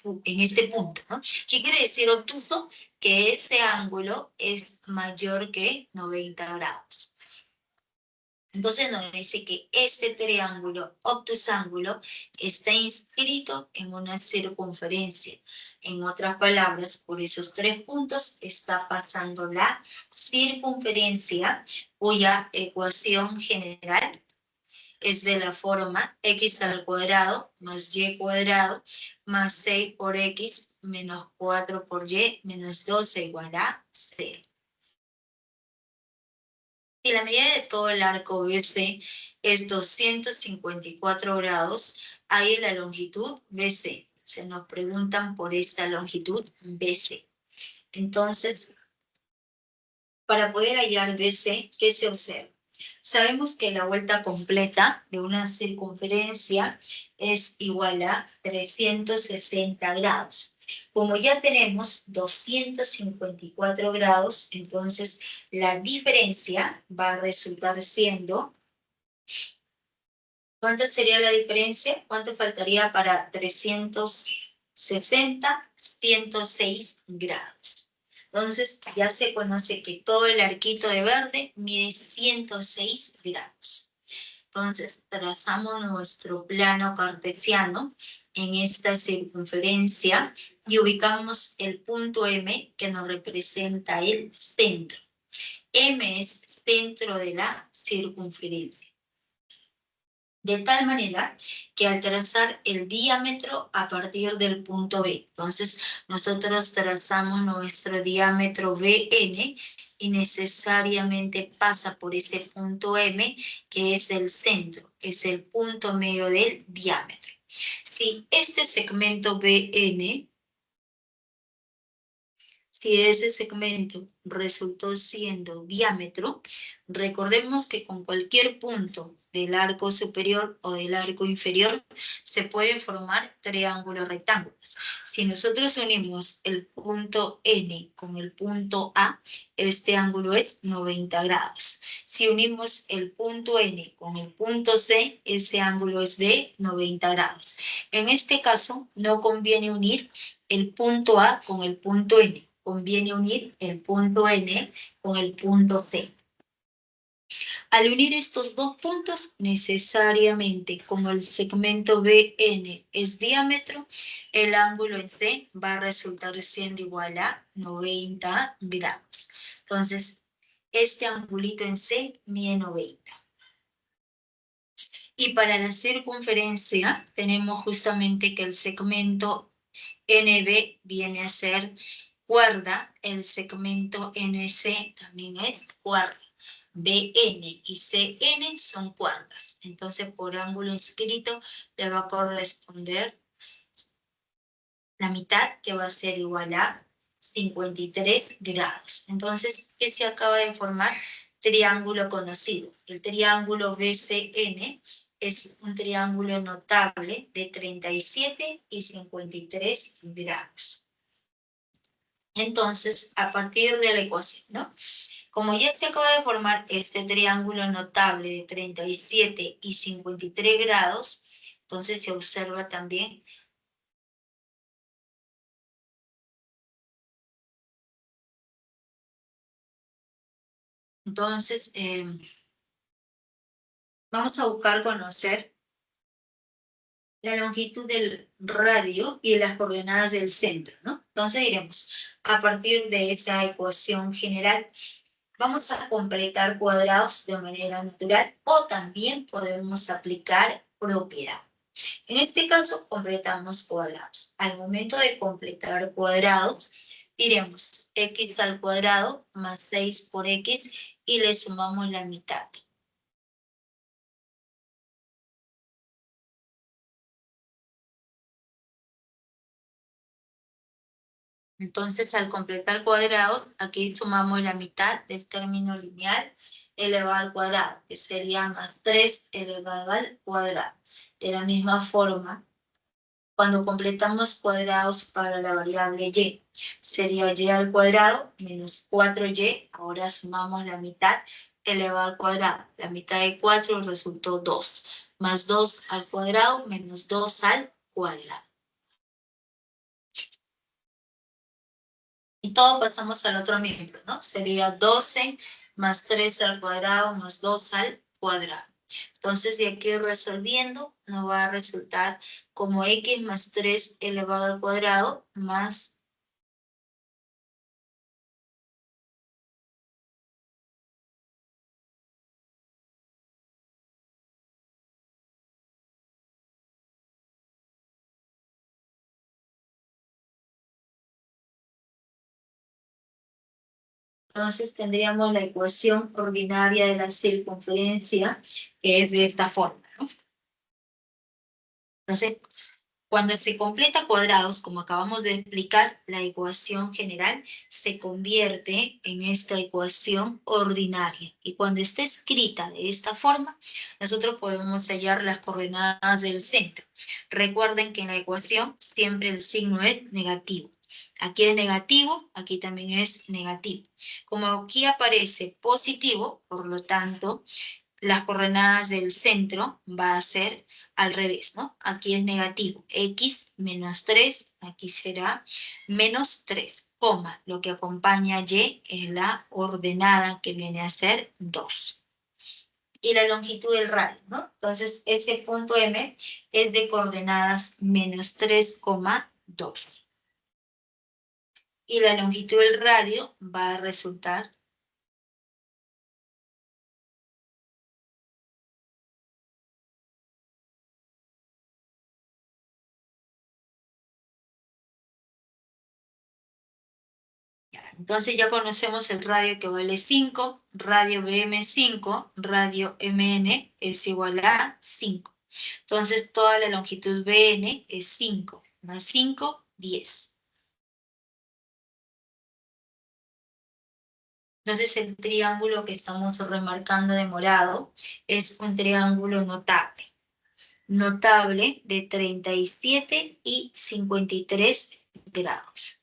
punto, ¿no? ¿Qué quiere decir obtuso? Que ese ángulo es mayor que 90 grados. Entonces nos dice que este triángulo obtusángulo está inscrito en una circunferencia. En otras palabras, por esos 3 puntos está pasando la circunferencia, cuya ecuación general es de la forma x al cuadrado más y cuadrado más 6 por x menos 4 por y menos 12 igual a 0. Si la medida de todo el arco BC es 254 grados, hay la longitud BC. Se nos preguntan por esta longitud BC. Entonces, para poder hallar BC, ¿qué se observa? Sabemos que la vuelta completa de una circunferencia es igual a 360 grados. Como ya tenemos 254 grados, entonces la diferencia va a resultar siendo... ¿Cuánto sería la diferencia? ¿Cuánto faltaría para 360? 106 grados. Entonces ya se conoce que todo el arquito de verde mide 106 grados. Entonces trazamos nuestro plano cartesiano en esta circunferencia y ubicamos el punto M que nos representa el centro. M es centro de la circunferencia. De tal manera que al trazar el diámetro a partir del punto B, entonces nosotros trazamos nuestro diámetro BN y necesariamente pasa por ese punto M, que es el centro, es el punto medio del diámetro. Si este segmento BN, si ese segmento resultó siendo diámetro, recordemos que con cualquier punto del arco superior o del arco inferior se puede formar triángulos rectángulos. Si nosotros unimos el punto N con el punto A, este ángulo es 90 grados. Si unimos el punto N con el punto C, ese ángulo es de 90 grados. En este caso, no conviene unir el punto A con el punto N. Conviene unir el punto N con el punto C. Al unir estos dos puntos, necesariamente, como el segmento BN es diámetro, el ángulo en C va a resultar siendo igual a 90 grados. Entonces, este angulito en C mide 90. Y para la circunferencia, tenemos justamente que el segmento NB viene a ser cuerda, el segmento NC también es cuerda. BN y CN son cuerdas. Entonces, por ángulo inscrito le va a corresponder la mitad, que va a ser igual a 53 grados. Entonces, ¿qué se acaba de formar? Triángulo conocido. El triángulo BCN es un triángulo notable de 37 y 53 grados. Entonces, a partir de la ecuación, ¿no? Como ya se acaba de formar este triángulo notable de 37 y 53 grados, entonces se observa también. Entonces, vamos a buscar conocer la longitud del radio y las coordenadas del centro, ¿no? Entonces diremos, a partir de esa ecuación general, vamos a completar cuadrados de manera natural o también podemos aplicar propiedad. En este caso, completamos cuadrados. Al momento de completar cuadrados, diremos x al cuadrado más 6 por x y le sumamos la mitad. Entonces, al completar cuadrados, aquí sumamos la mitad del término lineal elevado al cuadrado, que sería más 3 elevado al cuadrado. De la misma forma, cuando completamos cuadrados para la variable y, sería y al cuadrado menos 4y, ahora sumamos la mitad elevado al cuadrado. La mitad de 4 resultó 2, más 2 al cuadrado menos 2 al cuadrado. Y todo pasamos al otro miembro, ¿no? Sería 12 más 3 al cuadrado más 2 al cuadrado. Entonces, de aquí resolviendo, nos va a resultar como x más 3 elevado al cuadrado más. Entonces tendríamos la ecuación ordinaria de la circunferencia, que es de esta forma, ¿no? Entonces, cuando se completa cuadrados, como acabamos de explicar, la ecuación general se convierte en esta ecuación ordinaria. Y cuando está escrita de esta forma, nosotros podemos hallar las coordenadas del centro. Recuerden que en la ecuación siempre el signo es negativo. Aquí es negativo, aquí también es negativo. Como aquí aparece positivo, por lo tanto, las coordenadas del centro va a ser al revés, ¿no? Aquí es negativo, x menos 3, aquí será menos 3, coma, lo que acompaña y es la ordenada que viene a ser 2. Y la longitud del radio, ¿no? Entonces, ese punto M es de coordenadas menos 3,2. Y la longitud del radio va a resultar Entonces ya conocemos el radio que vale 5, radio BM5, radio MN es igual a 5. Entonces toda la longitud BN es 5, más 5, 10. Entonces el triángulo que estamos remarcando de morado es un triángulo notable. Notable de 37 y 53 grados.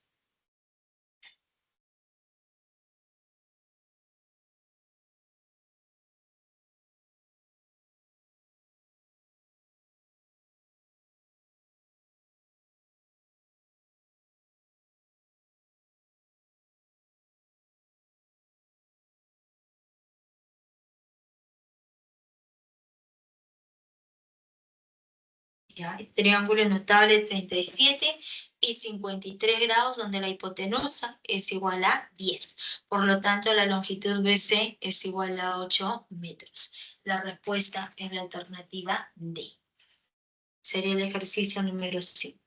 ¿Ya? El triángulo notable 37 y 53 grados, donde la hipotenusa es igual a 10. Por lo tanto, la longitud BC es igual a 8 metros. La respuesta es la alternativa D. Sería el ejercicio número 5.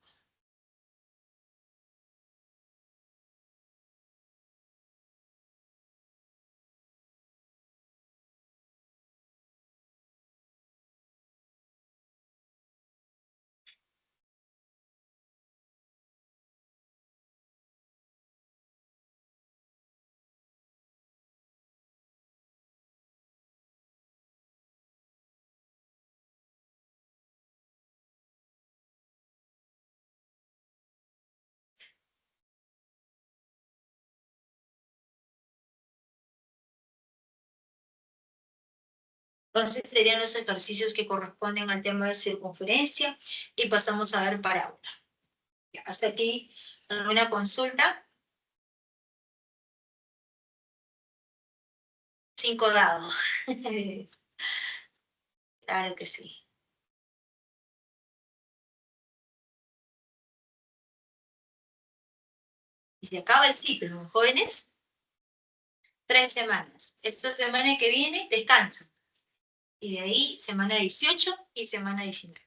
Entonces serían los ejercicios que corresponden al tema de circunferencia y pasamos a ver parábola. Hasta aquí, ¿alguna consulta? 5 dados. Claro que sí. Y se acaba el ciclo, jóvenes. 3 semanas. Esta semana que viene descansan. Y de ahí semana 18 y semana 19.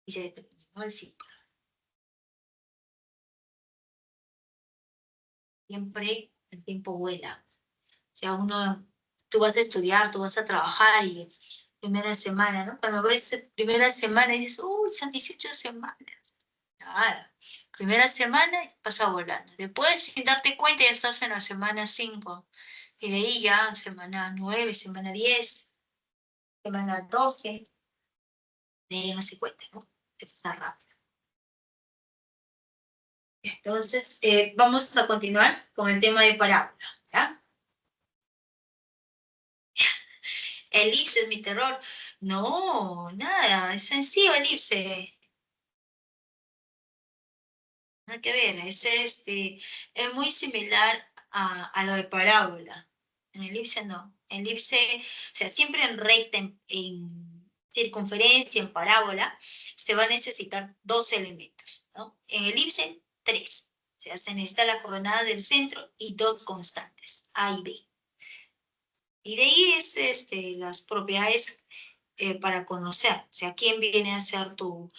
Y se terminó el ciclo. Siempre el tiempo vuela. O sea, tú vas a estudiar, tú vas a trabajar y primera semana, ¿no? Cuando ves primera semana y dices, uy, son 18 semanas. Nada. Primera semana pasa volando. Después, sin darte cuenta, ya estás en la semana 5. Y de ahí ya semana 9, semana 10, semana 12. De ahí no se cuenta, ¿no? Te pasa rápido. Entonces, vamos a continuar con el tema de parábola, ¿ya? Elipse es mi terror. No, nada, es sencillo elipse. Nada que ver, es muy similar a lo de parábola. En elipse no. Elipse, o sea, siempre en recta, en circunferencia, en parábola, se va a necesitar 2 elementos, ¿no? En elipse, 3. O sea, se necesita la coordenada del centro y 2 constantes, A y B. Y de ahí es las propiedades para conocer, o sea, quién viene a ser tu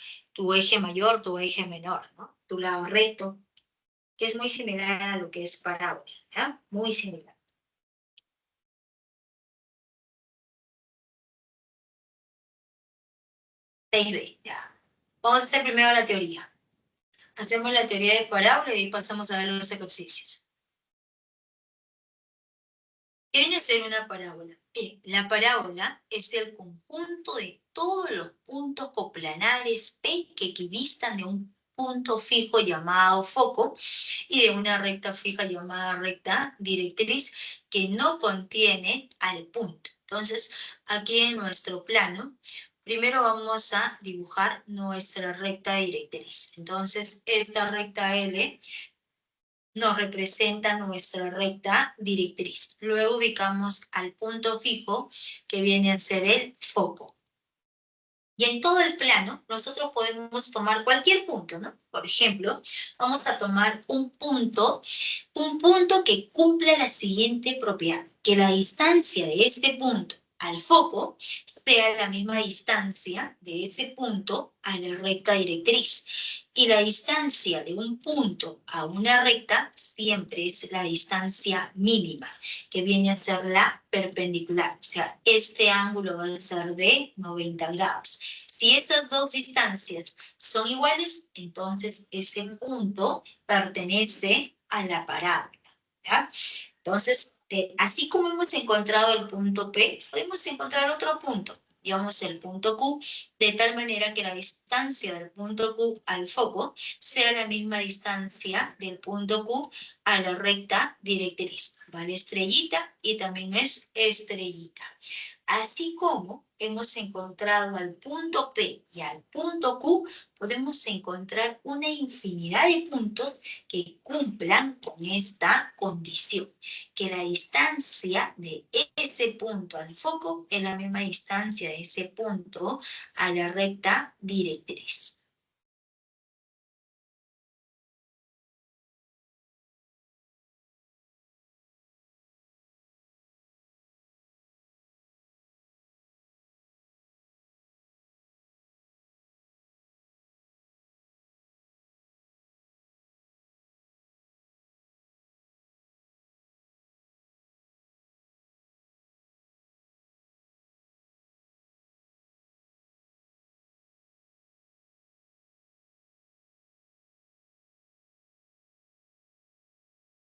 eje mayor, tu eje menor, ¿no? Tu lado recto, que es muy similar a lo que es parábola, ¿ya? Muy similar. Ahí ve, ya. Vamos a hacer primero la teoría. Hacemos la teoría de parábola y ahí pasamos a ver los ejercicios. ¿Qué viene a ser una parábola? La parábola es el conjunto de todos los puntos coplanares P que equidistan de un punto fijo llamado foco y de una recta fija llamada recta directriz que no contiene al punto. Entonces, aquí en nuestro plano, primero vamos a dibujar nuestra recta directriz. Entonces, esta recta L nos representa nuestra recta directriz. Luego ubicamos al punto fijo, que viene a ser el foco. Y en todo el plano, nosotros podemos tomar cualquier punto, ¿no? Por ejemplo, vamos a tomar un punto que cumpla la siguiente propiedad, que la distancia de este punto al foco sea la misma distancia de ese punto a la recta directriz. Y la distancia de un punto a una recta siempre es la distancia mínima, que viene a ser la perpendicular. O sea, este ángulo va a ser de 90 grados. Si esas dos distancias son iguales, entonces ese punto pertenece a la parábola, ¿ya? Entonces, así como hemos encontrado el punto P, podemos encontrar otro punto, digamos el punto Q, de tal manera que la distancia del punto Q al foco sea la misma distancia del punto Q a la recta directriz. Vale estrellita y también es estrellita. Así como hemos encontrado al punto P y al punto Q, podemos encontrar una infinidad de puntos que cumplan con esta condición, que la distancia de ese punto al foco es la misma distancia de ese punto a la recta directriz.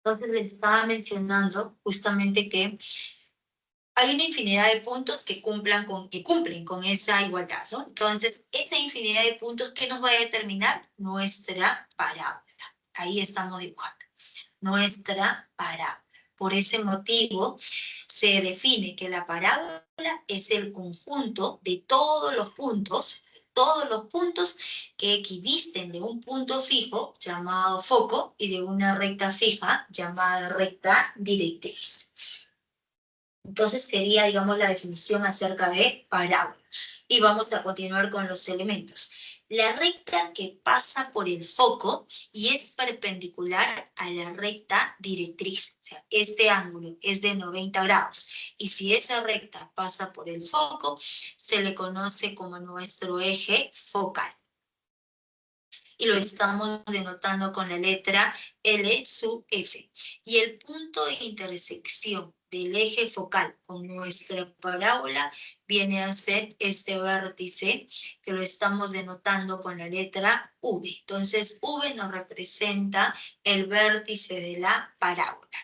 Entonces les estaba mencionando justamente que hay una infinidad de puntos que cumplen con esa igualdad, ¿no? Entonces, esta infinidad de puntos, ¿qué nos va a determinar? Nuestra parábola. Ahí estamos dibujando. Nuestra parábola. Por ese motivo, se define que la parábola es el conjunto de todos los puntos que equidisten de un punto fijo llamado foco y de una recta fija llamada recta directriz. Entonces sería, digamos, la definición acerca de parábola. Y vamos a continuar con los elementos. La recta que pasa por el foco y es perpendicular a la recta directriz. O sea, este ángulo es de 90 grados. Y si esa recta pasa por el foco, se le conoce como nuestro eje focal. Y lo estamos denotando con la letra L sub F. Y el punto de intersección del eje focal con nuestra parábola viene a ser este vértice que lo estamos denotando con la letra V. Entonces, V nos representa el vértice de la parábola.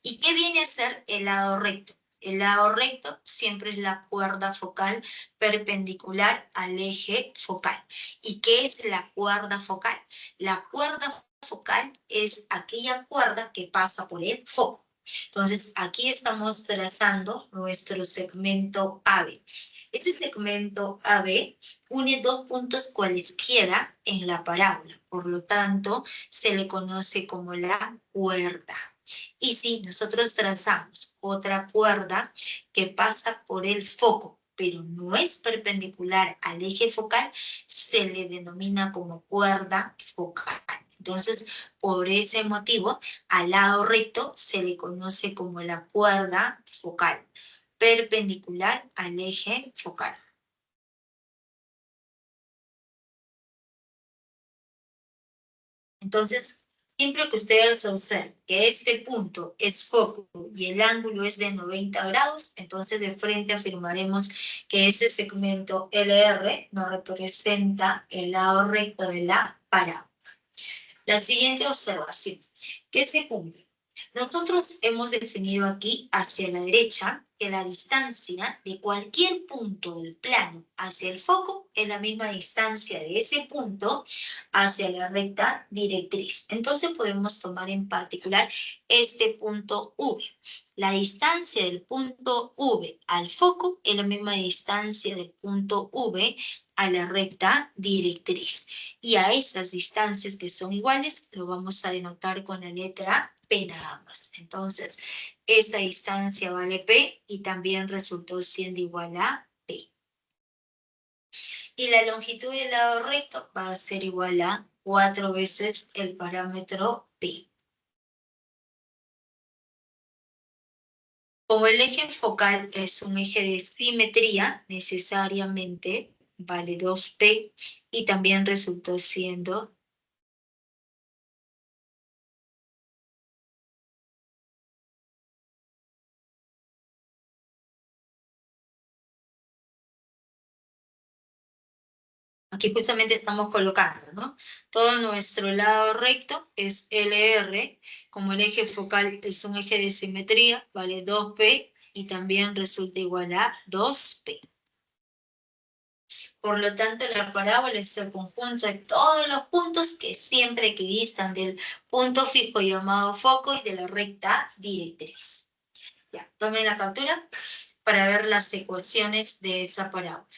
¿Y qué viene a ser el lado recto? El lado recto siempre es la cuerda focal perpendicular al eje focal. ¿Y qué es la cuerda focal? La cuerda focal es aquella cuerda que pasa por el foco. Entonces, aquí estamos trazando nuestro segmento AB. Este segmento AB une dos puntos cualesquiera en la parábola. Por lo tanto, se le conoce como la cuerda. Y si nosotros trazamos otra cuerda que pasa por el foco, pero no es perpendicular al eje focal, se le denomina como cuerda focal. Entonces, por ese motivo, al lado recto se le conoce como la cuerda focal, perpendicular al eje focal. Entonces, siempre que ustedes observen que este punto es foco y el ángulo es de 90 grados, entonces de frente afirmaremos que este segmento LR nos representa el lado recto de la parábola. La siguiente observación, ¿qué se cumple? Nosotros hemos definido aquí hacia la derecha que la distancia de cualquier punto del plano hacia el foco es la misma distancia de ese punto hacia la recta directriz. Entonces podemos tomar en particular este punto V. La distancia del punto V al foco es la misma distancia del punto V a la recta directriz. Y a esas distancias que son iguales, lo vamos a denotar con la letra P nada más. Entonces, esta distancia vale P y también resultó siendo igual a P. Y la longitud del lado recto va a ser igual a 4 veces el parámetro P. Como el eje focal es un eje de simetría, necesariamente vale 2P y también resultó siendo aquí justamente estamos colocando, ¿no? Todo nuestro lado recto es LR, como el eje focal es un eje de simetría, vale 2P y también resulta igual a 2P. Por lo tanto, la parábola es el conjunto de todos los puntos que siempre equidistan del punto fijo llamado foco y de la recta directriz. Ya, tomen la captura para ver las ecuaciones de esa parábola.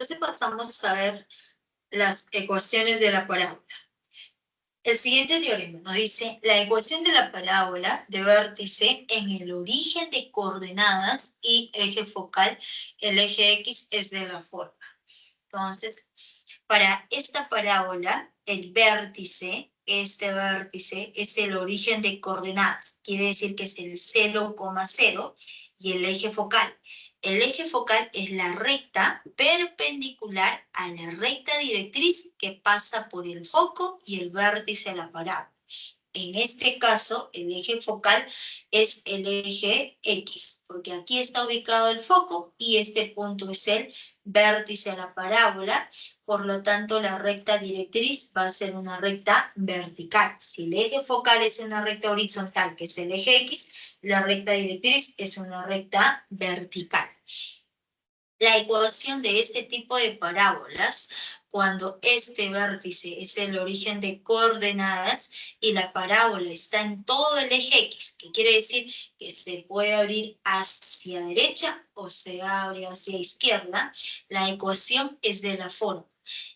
Entonces pasamos a ver las ecuaciones de la parábola. El siguiente teorema nos dice la ecuación de la parábola de vértice en el origen de coordenadas y eje focal, el eje X es de la forma. Entonces, para esta parábola, el vértice, este vértice es el origen de coordenadas, quiere decir que es el 0,0 y el eje focal. El eje focal es la recta perpendicular a la recta directriz que pasa por el foco y el vértice de la parábola. En este caso, el eje focal es el eje X, porque aquí está ubicado el foco y este punto es el vértice de la parábola. Por lo tanto, la recta directriz va a ser una recta vertical. Si el eje focal es una recta horizontal, que es el eje X, la recta directriz es una recta vertical. La ecuación de este tipo de parábolas, cuando este vértice es el origen de coordenadas y la parábola está en todo el eje X, que quiere decir que se puede abrir hacia derecha o se abre hacia izquierda, la ecuación es de la forma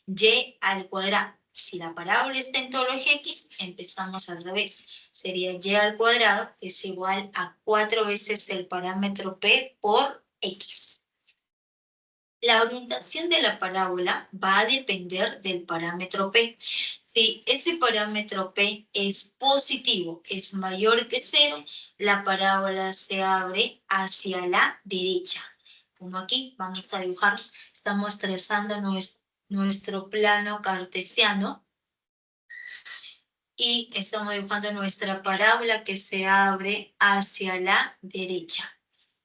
y al cuadrado. Si la parábola está en todo el eje X, empezamos al revés. Sería y al cuadrado es igual a 4 veces el parámetro P por X. La orientación de la parábola va a depender del parámetro P. Si ese parámetro P es positivo, es mayor que 0, la parábola se abre hacia la derecha. Como aquí, vamos a dibujar, estamos trazando nuestro plano cartesiano y estamos dibujando nuestra parábola que se abre hacia la derecha.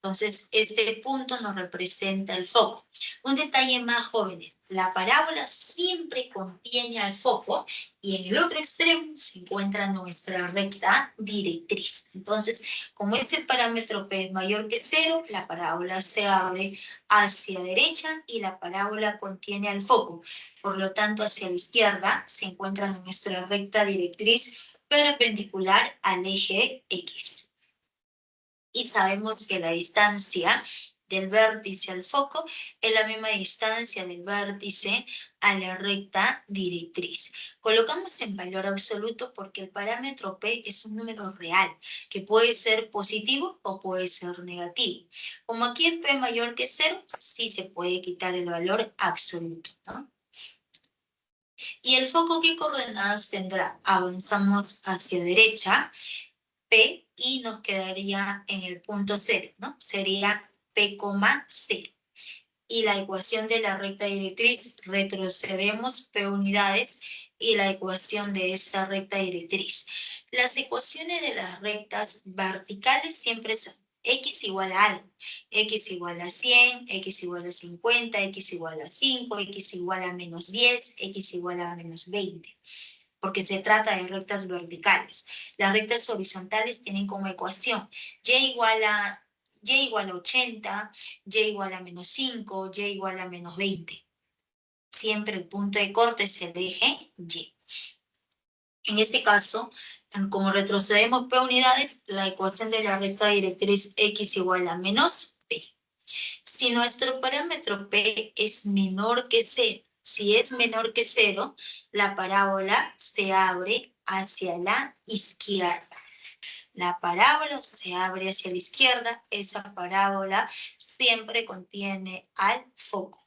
Entonces, este punto nos representa el foco. Un detalle más, jóvenes. La parábola siempre contiene al foco y en el otro extremo se encuentra nuestra recta directriz. Entonces, como este parámetro P es mayor que 0, la parábola se abre hacia derecha y la parábola contiene al foco. Por lo tanto, hacia la izquierda se encuentra nuestra recta directriz perpendicular al eje X. Y sabemos que la distancia del vértice al foco es la misma distancia del vértice a la recta directriz. Colocamos en valor absoluto porque el parámetro P es un número real, que puede ser positivo o puede ser negativo. Como aquí es P mayor que 0, sí se puede quitar el valor absoluto, ¿no? ¿Y el foco qué coordenadas tendrá? Avanzamos hacia derecha, P, y nos quedaría en el punto 0, ¿no? Sería P, 0. Y la ecuación de la recta directriz, retrocedemos P unidades y la ecuación de esta recta directriz. Las ecuaciones de las rectas verticales siempre son X igual a algo. X igual a 100, X igual a 50, X igual a 5, X igual a menos 10, X igual a menos 20. Porque se trata de rectas verticales. Las rectas horizontales tienen como ecuación y igual a 80, y igual a menos 5, y igual a menos 20. Siempre el punto de corte es el eje y. En este caso, como retrocedemos P unidades, la ecuación de la recta directriz X igual a menos P. Si nuestro parámetro P es menor que 0, si es menor que 0, la parábola se abre hacia la izquierda. La parábola se abre hacia la izquierda, esa parábola siempre contiene al foco.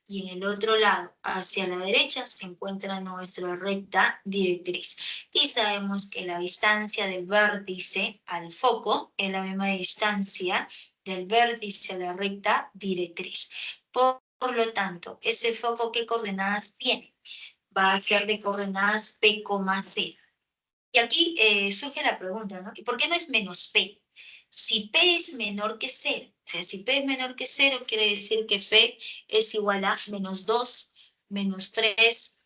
Y en el otro lado, hacia la derecha, se encuentra nuestra recta directriz. Y sabemos que la distancia del vértice al foco es la misma distancia del vértice a la recta directriz. Por lo tanto, ese foco, ¿qué coordenadas tiene? Va a ser de coordenadas P, 0. Y aquí surge la pregunta, ¿no? ¿Y por qué no es menos P? Si P es menor que 0, o sea, si P es menor que 0, quiere decir que P es igual a menos 2, menos 3,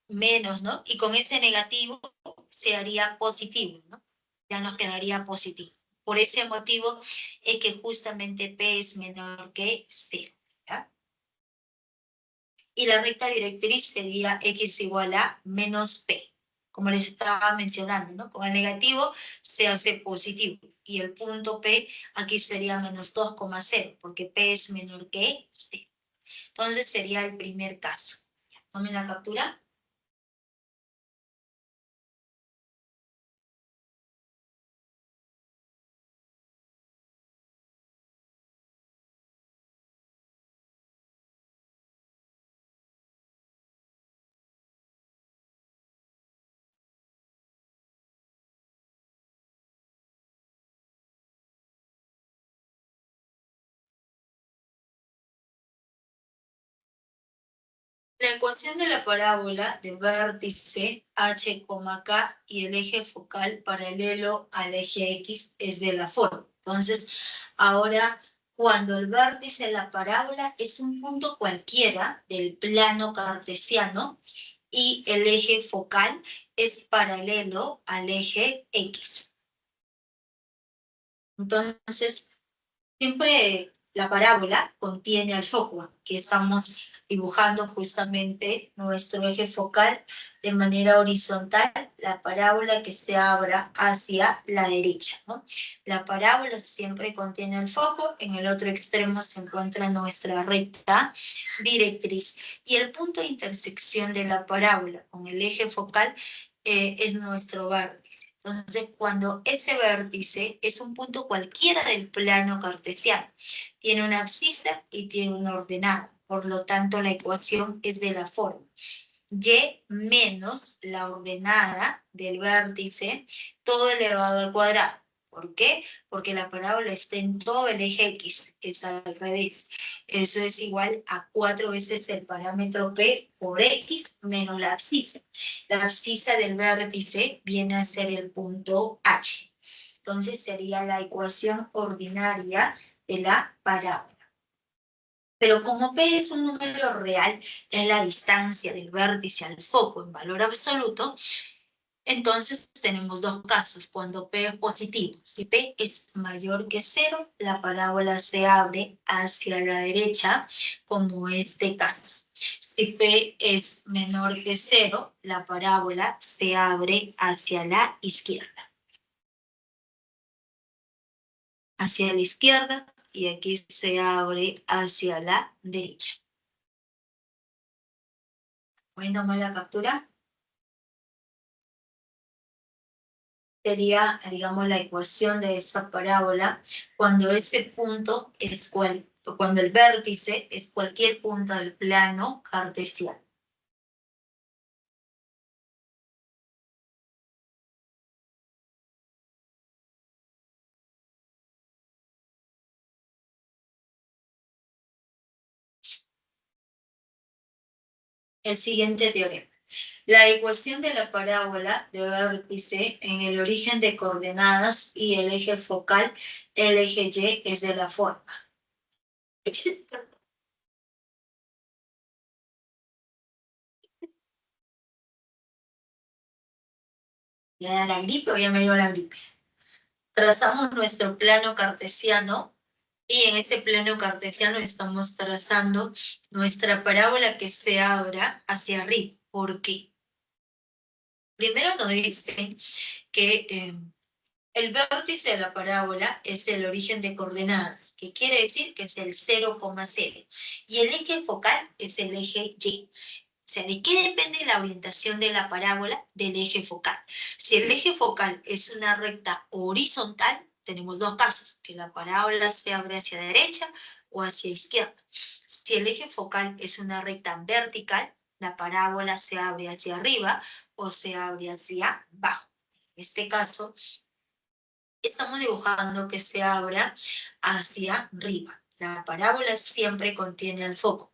menos, ¿no? Y con ese negativo se haría positivo, ¿no? Ya nos quedaría positivo. Por ese motivo es que justamente P es menor que 0, ¿ya? Y la recta directriz sería X igual a menos P. como les estaba mencionando, ¿no? Con el negativo se hace positivo. Y el punto P aquí sería menos 2,0, porque P es menor que C. Entonces sería el primer caso. Tomen la captura. La ecuación de la parábola de vértice h, k y el eje focal paralelo al eje x es de la forma. Entonces, ahora, cuando el vértice de la parábola es un punto cualquiera del plano cartesiano y el eje focal es paralelo al eje x. Entonces, siempre la parábola contiene al foco, que estamos dibujando justamente nuestro eje focal de manera horizontal, la parábola que se abra hacia la derecha, ¿no? La parábola siempre contiene el foco, en el otro extremo se encuentra nuestra recta directriz. Y el punto de intersección de la parábola con el eje focal es nuestro vértice. Entonces, cuando ese vértice es un punto cualquiera del plano cartesiano, tiene una abscisa y tiene una ordenada. Por lo tanto, la ecuación es de la forma y menos la ordenada del vértice, todo elevado al cuadrado. ¿Por qué? Porque la parábola está en todo el eje X, es al revés. Eso es igual a 4 veces el parámetro P por X menos la abscisa. La abscisa del vértice viene a ser el punto H. Entonces sería la ecuación ordinaria de la parábola. Pero como P es un número real, es la distancia del vértice al foco en valor absoluto, entonces tenemos dos casos, cuando P es positivo. Si P es mayor que 0, la parábola se abre hacia la derecha, como este caso. Si P es menor que 0, la parábola se abre hacia la izquierda. Hacia la izquierda, y aquí se abre hacia la derecha. ¿Pueden tomar la captura? Sería, digamos, la ecuación de esa parábola cuando ese punto es cuando el vértice es cualquier punto del plano cartesiano. El siguiente teorema. La ecuación de la parábola de vértice en el origen de coordenadas y el eje focal, el eje Y, es de la forma. ¿Ya da la gripe o ya me dio la gripe? Trazamos nuestro plano cartesiano y en este plano cartesiano estamos trazando nuestra parábola que se abra hacia arriba. ¿Por qué? Primero nos dicen que el vértice de la parábola es el origen de coordenadas, que quiere decir que es el 0,0. Y el eje focal es el eje Y. O sea, ¿de qué depende la orientación de la parábola? Del eje focal. Si el eje focal es una recta horizontal, tenemos dos casos, que la parábola se abre hacia derecha o hacia izquierda. Si el eje focal es una recta vertical, la parábola se abre hacia arriba o se abre hacia abajo. En este caso, estamos dibujando que se abra hacia arriba. La parábola siempre contiene al foco.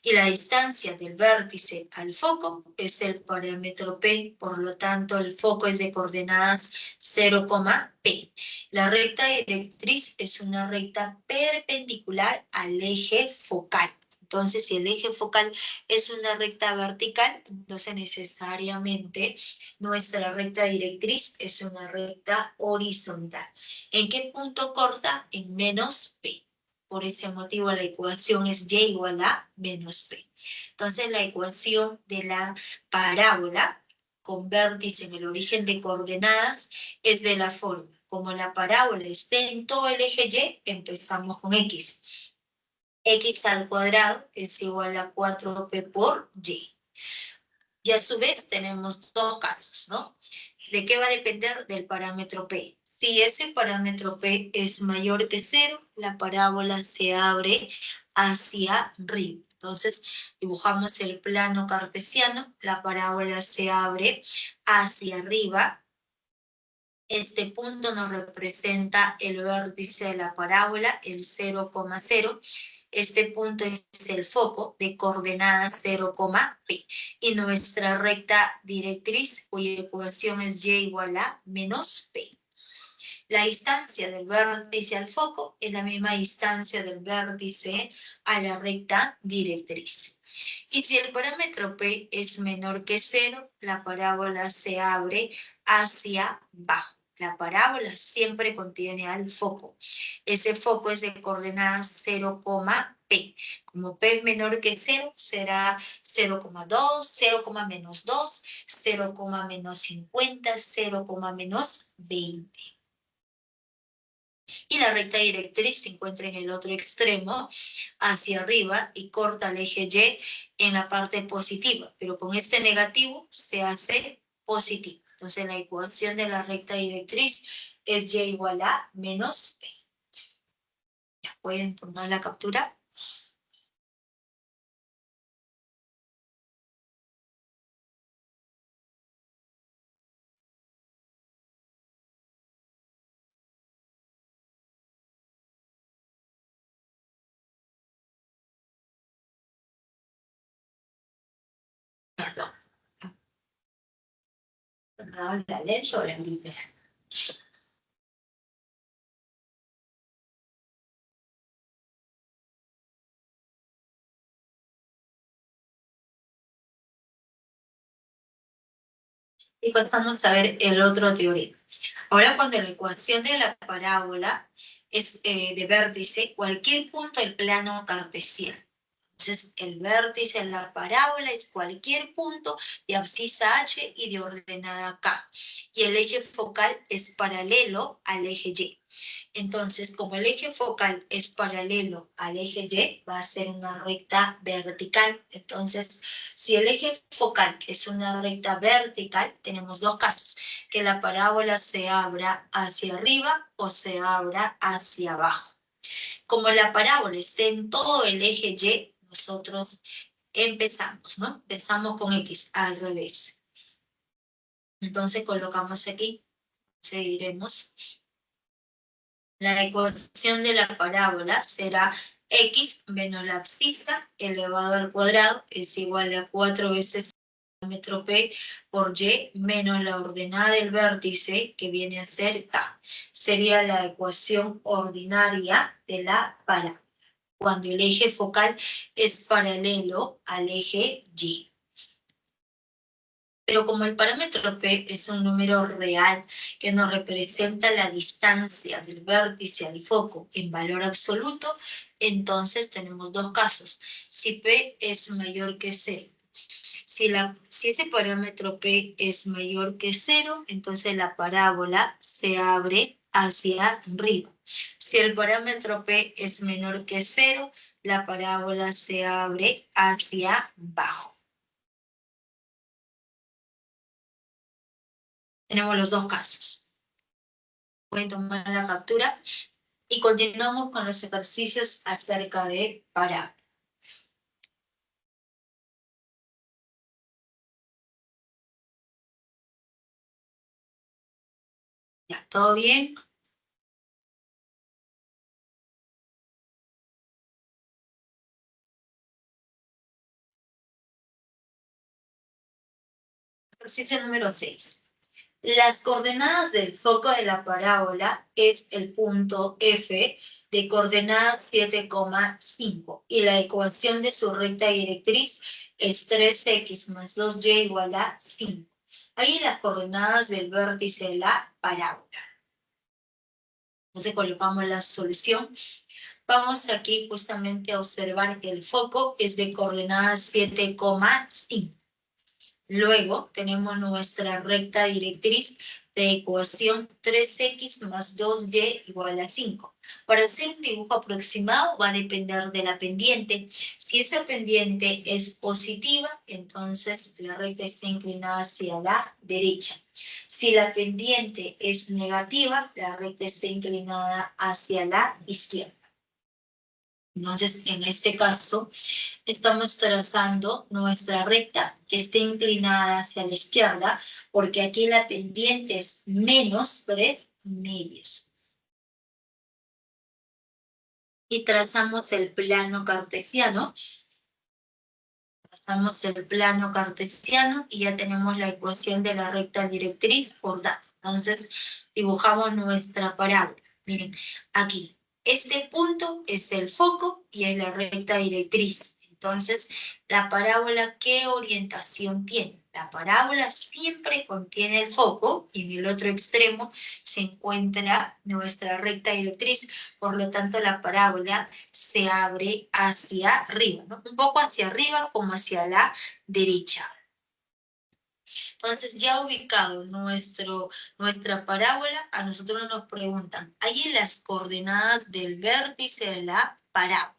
Y la distancia del vértice al foco es el parámetro P, por lo tanto el foco es de coordenadas 0,P. La recta directriz es una recta perpendicular al eje focal. Entonces, si el eje focal es una recta vertical, entonces necesariamente nuestra recta directriz es una recta horizontal. ¿En qué punto corta? En menos P. Por ese motivo la ecuación es Y igual a menos P. Entonces la ecuación de la parábola con vértice en el origen de coordenadas es de la forma. Como la parábola está en todo el eje Y, empezamos con X. X al cuadrado es igual a 4P por Y. Y a su vez tenemos dos casos, ¿no? ¿De qué va a depender? Del parámetro P. Si ese parámetro P es mayor que 0, la parábola se abre hacia arriba. Entonces, dibujamos el plano cartesiano, la parábola se abre hacia arriba. Este punto nos representa el vértice de la parábola, el 0,0. Este punto es el foco de coordenada 0,p. Y nuestra recta directriz, cuya ecuación es y igual a menos p. La distancia del vértice al foco es la misma distancia del vértice a la recta directriz. Y si el parámetro P es menor que 0, la parábola se abre hacia abajo. La parábola siempre contiene al foco. Ese foco es de coordenadas 0,P. Como P es menor que 0, será 0,2, 0, menos 2, 0, menos 50, 0, menos 20. Y la recta directriz se encuentra en el otro extremo, hacia arriba, y corta el eje Y en la parte positiva, pero con este negativo se hace positivo. Entonces la ecuación de la recta directriz es y igual a menos p. Ya pueden tomar la captura. Perdón. Perdón, la ley sobre el límite. Y pasamos a ver el otro teorema. Ahora, cuando la ecuación de la parábola es de vértice, cualquier punto del plano cartesiano. Entonces, el vértice en la parábola es cualquier punto de abscisa H y de ordenada K. Y el eje focal es paralelo al eje Y. Entonces, como el eje focal es paralelo al eje Y, va a ser una recta vertical. Entonces, si el eje focal es una recta vertical, tenemos dos casos: que la parábola se abra hacia arriba o se abra hacia abajo. Como la parábola está en todo el eje Y, nosotros empezamos, ¿no? Empezamos con X al revés. Entonces colocamos aquí, seguiremos. La ecuación de la parábola será X menos la abscisa elevado al cuadrado es igual a 4 veces el parámetro P por Y menos la ordenada del vértice, que viene a ser K. Sería la ecuación ordinaria de la parábola, cuando el eje focal es paralelo al eje Y. Pero como el parámetro P es un número real que nos representa la distancia del vértice al foco en valor absoluto, entonces tenemos dos casos. Si P es mayor que 0. Si ese parámetro P es mayor que 0, entonces la parábola se abre hacia arriba. Si el parámetro P es menor que 0, la parábola se abre hacia abajo. Tenemos los dos casos. Pueden tomar la captura y continuamos con los ejercicios acerca de parábola. Ya, ¿todo bien? Ejercicio número 6. Las coordenadas del foco de la parábola es el punto F de coordenadas 7,5 y la ecuación de su recta directriz es 3x más 2y igual a 5. Ahí las coordenadas del vértice de la parábola. Entonces colocamos la solución. Vamos aquí justamente a observar que el foco es de coordenadas 7,5. Luego tenemos nuestra recta directriz de ecuación 3x más 2y igual a 5. Para hacer un dibujo aproximado va a depender de la pendiente. Si esa pendiente es positiva, entonces la recta está inclinada hacia la derecha. Si la pendiente es negativa, la recta está inclinada hacia la izquierda. Entonces, en este caso, estamos trazando nuestra recta que está inclinada hacia la izquierda, porque aquí la pendiente es menos 3 medios. Y trazamos el plano cartesiano. Trazamos el plano cartesiano y ya tenemos la ecuación de la recta directriz por dato. Entonces, dibujamos nuestra parábola. Miren, aquí. Este punto es el foco y es la recta directriz. Entonces, la parábola, ¿qué orientación tiene? La parábola siempre contiene el foco y en el otro extremo se encuentra nuestra recta directriz. Por lo tanto, la parábola se abre hacia arriba, ¿no? Un poco hacia arriba como hacia la derecha. Entonces, ya ubicado nuestra parábola, a nosotros nos preguntan, ¿hay las coordenadas del vértice de la parábola?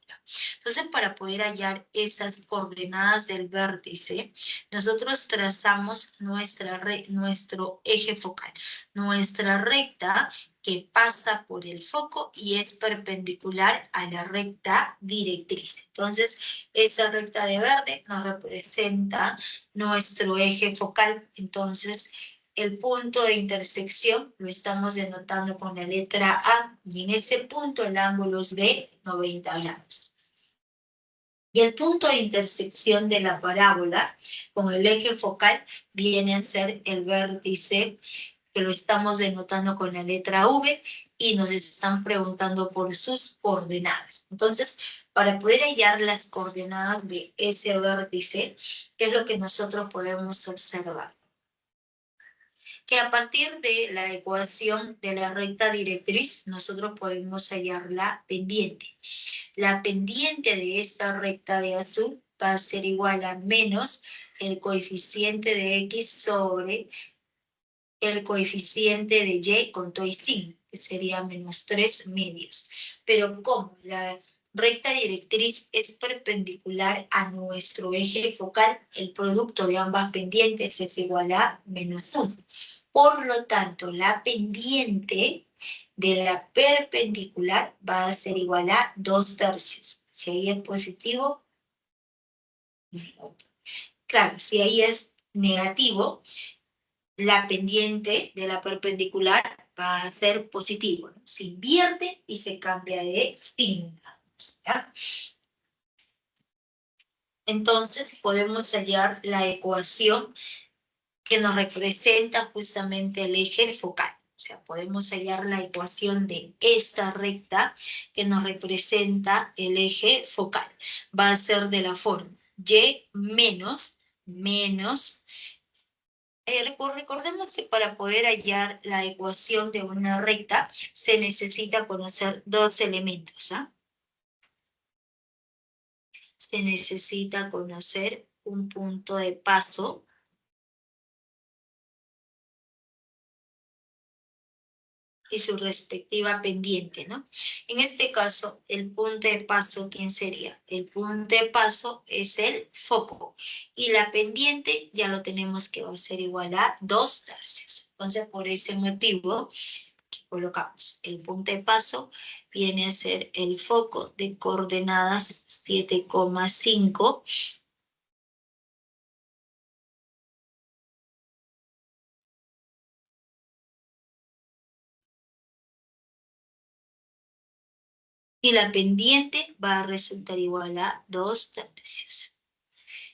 Entonces, para poder hallar esas coordenadas del vértice, nosotros trazamos nuestro eje focal, nuestra recta que pasa por el foco y es perpendicular a la recta directriz. Entonces, esa recta de verde nos representa nuestro eje focal. Entonces, el punto de intersección lo estamos denotando con la letra A y en ese punto el ángulo es de 90 grados. Y el punto de intersección de la parábola con el eje focal viene a ser el vértice, que lo estamos denotando con la letra V y nos están preguntando por sus coordenadas. Entonces, para poder hallar las coordenadas de ese vértice, ¿qué es lo que nosotros podemos observar? Que a partir de la ecuación de la recta directriz, nosotros podemos hallar la pendiente. La pendiente de esta recta de azul va a ser igual a menos el coeficiente de X sobre el coeficiente de Y con todo y sin, que sería menos 3 medios. Pero como la recta directriz es perpendicular a nuestro eje focal, el producto de ambas pendientes es igual a menos 1. Por lo tanto, la pendiente de la perpendicular va a ser igual a 2/3. Si ahí es positivo, claro, si ahí es negativo, la pendiente de la perpendicular va a ser positivo, ¿no? Se invierte y se cambia de signo, ¿ya? Entonces podemos hallar la ecuación que nos representa justamente el eje focal. O sea, podemos hallar la ecuación de esta recta que nos representa el eje focal. Va a ser de la forma y menos recordemos que para poder hallar la ecuación de una recta se necesita conocer dos elementos, ¿ah? Se necesita conocer un punto de paso y su respectiva pendiente, ¿no? En este caso, el punto de paso, ¿quién sería? El punto de paso es el foco. Y la pendiente ya lo tenemos que va a ser igual a 2/3. Entonces, por ese motivo, colocamos el punto de paso, viene a ser el foco de coordenadas 7,5. Y la pendiente va a resultar igual a 2/3.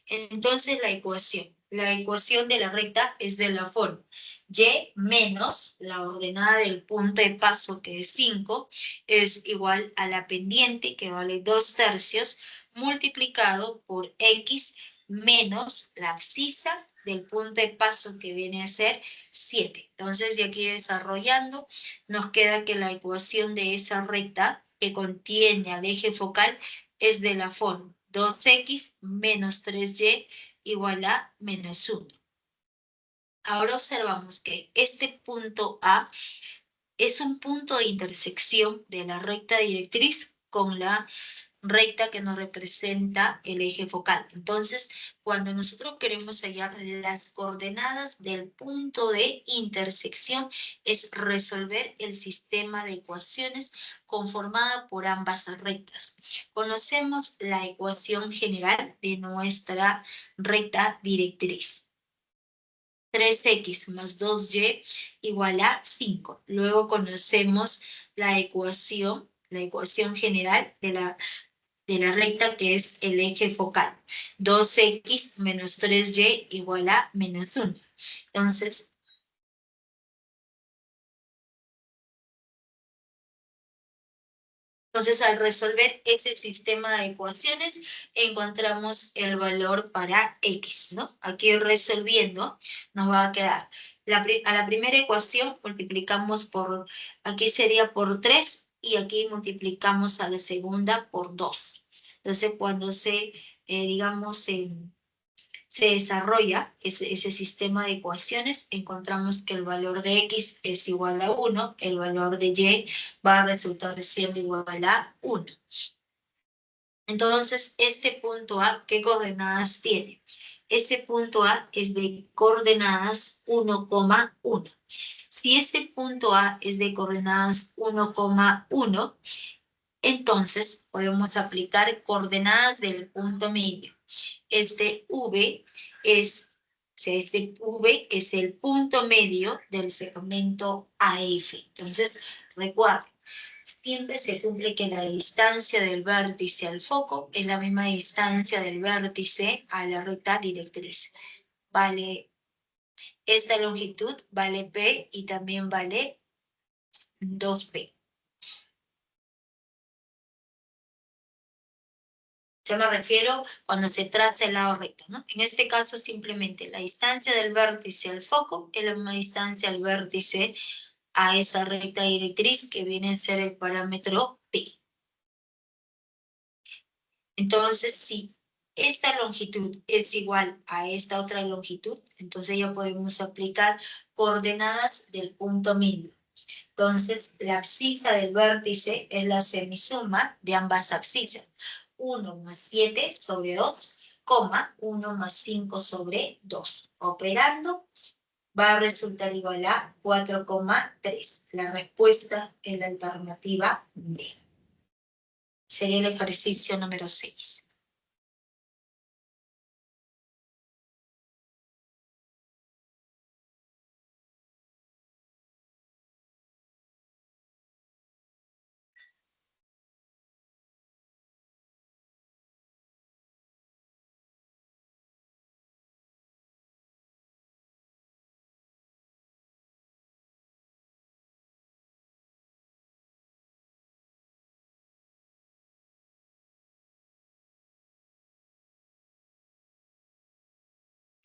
Entonces la ecuación de la recta es de la forma y menos la ordenada del punto de paso, que es 5, es igual a la pendiente, que vale 2/3, multiplicado por x menos la abscisa del punto de paso, que viene a ser 7. Entonces, de aquí desarrollando, nos queda que la ecuación de esa recta que contiene al eje focal es de la forma 2x menos 3y igual a menos 1. Ahora observamos que este punto A es un punto de intersección de la recta directriz con la recta que nos representa el eje focal. Entonces, cuando nosotros queremos hallar las coordenadas del punto de intersección, es resolver el sistema de ecuaciones conformada por ambas rectas. Conocemos la ecuación general de nuestra recta directriz. 3x más 2y igual a 5. Luego conocemos la ecuación general de la recta que es el eje focal. 2x menos 3y igual a menos 1. Entonces, al resolver ese sistema de ecuaciones, encontramos el valor para x, ¿no? Aquí resolviendo, nos va a quedar, a la primera ecuación multiplicamos por, aquí sería por 3, y aquí multiplicamos a la segunda por 2. Entonces, cuando digamos, se desarrolla ese sistema de ecuaciones, encontramos que el valor de x es igual a 1, el valor de y va a resultar siendo igual a 1. Entonces, este punto A, ¿qué coordenadas tiene? Este punto A es de coordenadas 1,1. Si este punto A es de coordenadas 1,1, entonces podemos aplicar coordenadas del punto medio. Este V es el punto medio del segmento AF. Entonces, recuerden, siempre se cumple que la distancia del vértice al foco es la misma distancia del vértice a la recta directriz. Vale, esta longitud vale P y también vale 2P. Yo me refiero cuando se traza el lado recto, ¿no? En este caso, simplemente la distancia del vértice al foco es la misma distancia al vértice a esa recta directriz que viene a ser el parámetro P. Entonces, si esta longitud es igual a esta otra longitud, entonces ya podemos aplicar coordenadas del punto medio. Entonces, la abscisa del vértice es la semisuma de ambas abscisas. 1 más 7 sobre 2, 1 más 5 sobre 2. Operando, va a resultar igual a 4,3. La respuesta es la alternativa B. Sería el ejercicio número 6.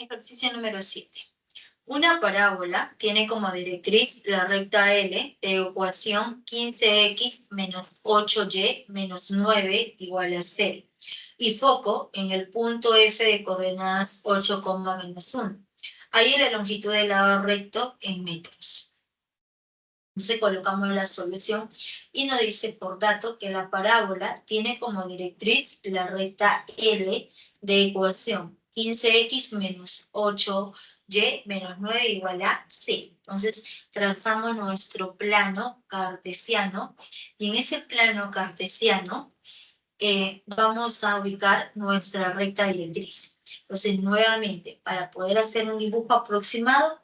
Ejercicio número 7. Una parábola tiene como directriz la recta L de ecuación 15x menos 8y menos 9 igual a 0. Y foco en el punto F de coordenadas 8, menos 1. Ahí la longitud del lado recto en metros. Entonces colocamos la solución y nos dice, por dato, que la parábola tiene como directriz la recta L de ecuación 15x menos 8y menos 9 igual a 0. Entonces trazamos nuestro plano cartesiano y en ese plano cartesiano vamos a ubicar nuestra recta directriz. Entonces, nuevamente, para poder hacer un dibujo aproximado,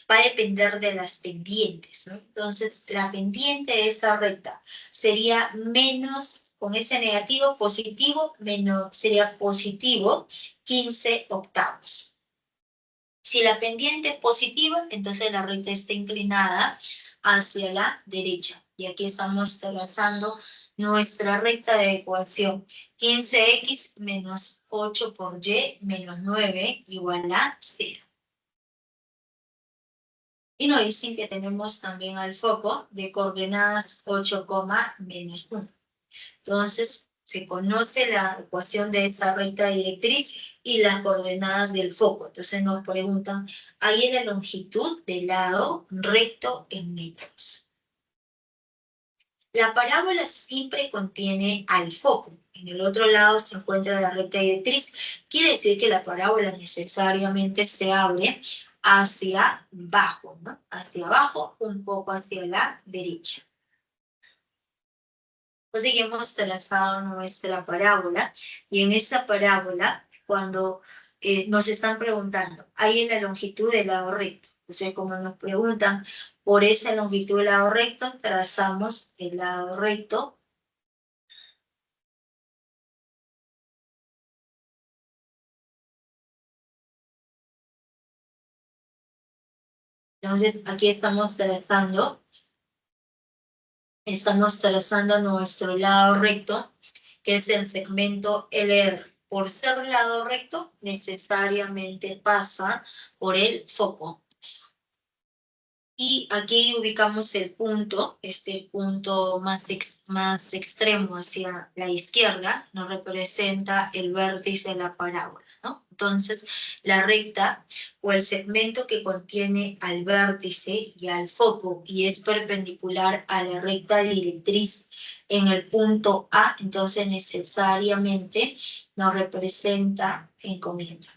va a depender de las pendientes, ¿no? Entonces, la pendiente de esa recta sería menos, con ese negativo, positivo, menos, sería positivo 15 octavos. Si la pendiente es positiva, entonces la recta está inclinada hacia la derecha. Y aquí estamos trazando nuestra recta de ecuación. 15x menos 8 por y menos 9 igual a 0. Y nos dicen que tenemos también al foco de coordenadas 8, menos 1. Entonces, se conoce la ecuación de esa recta directriz y las coordenadas del foco. Entonces nos preguntan, ¿hay la longitud del lado recto en metros? La parábola siempre contiene al foco. En el otro lado se encuentra la recta directriz. Quiere decir que la parábola necesariamente se abre hacia abajo, ¿no? Hacia abajo, un poco hacia la derecha. Entonces ya hemos trazado nuestra parábola, y en esa parábola, cuando nos están preguntando, ¿hay en la longitud del lado recto? Entonces, como nos preguntan por esa longitud del lado recto, trazamos el lado recto. Entonces, aquí estamos trazando nuestro lado recto, que es el segmento LR. Por ser lado recto, necesariamente pasa por el foco. Y aquí ubicamos el punto, este punto más extremo hacia la izquierda, nos representa el vértice de la parábola, ¿no? Entonces, la recta o el segmento que contiene al vértice y al foco y es perpendicular a la recta directriz en el punto A, entonces necesariamente nos representa encomienda.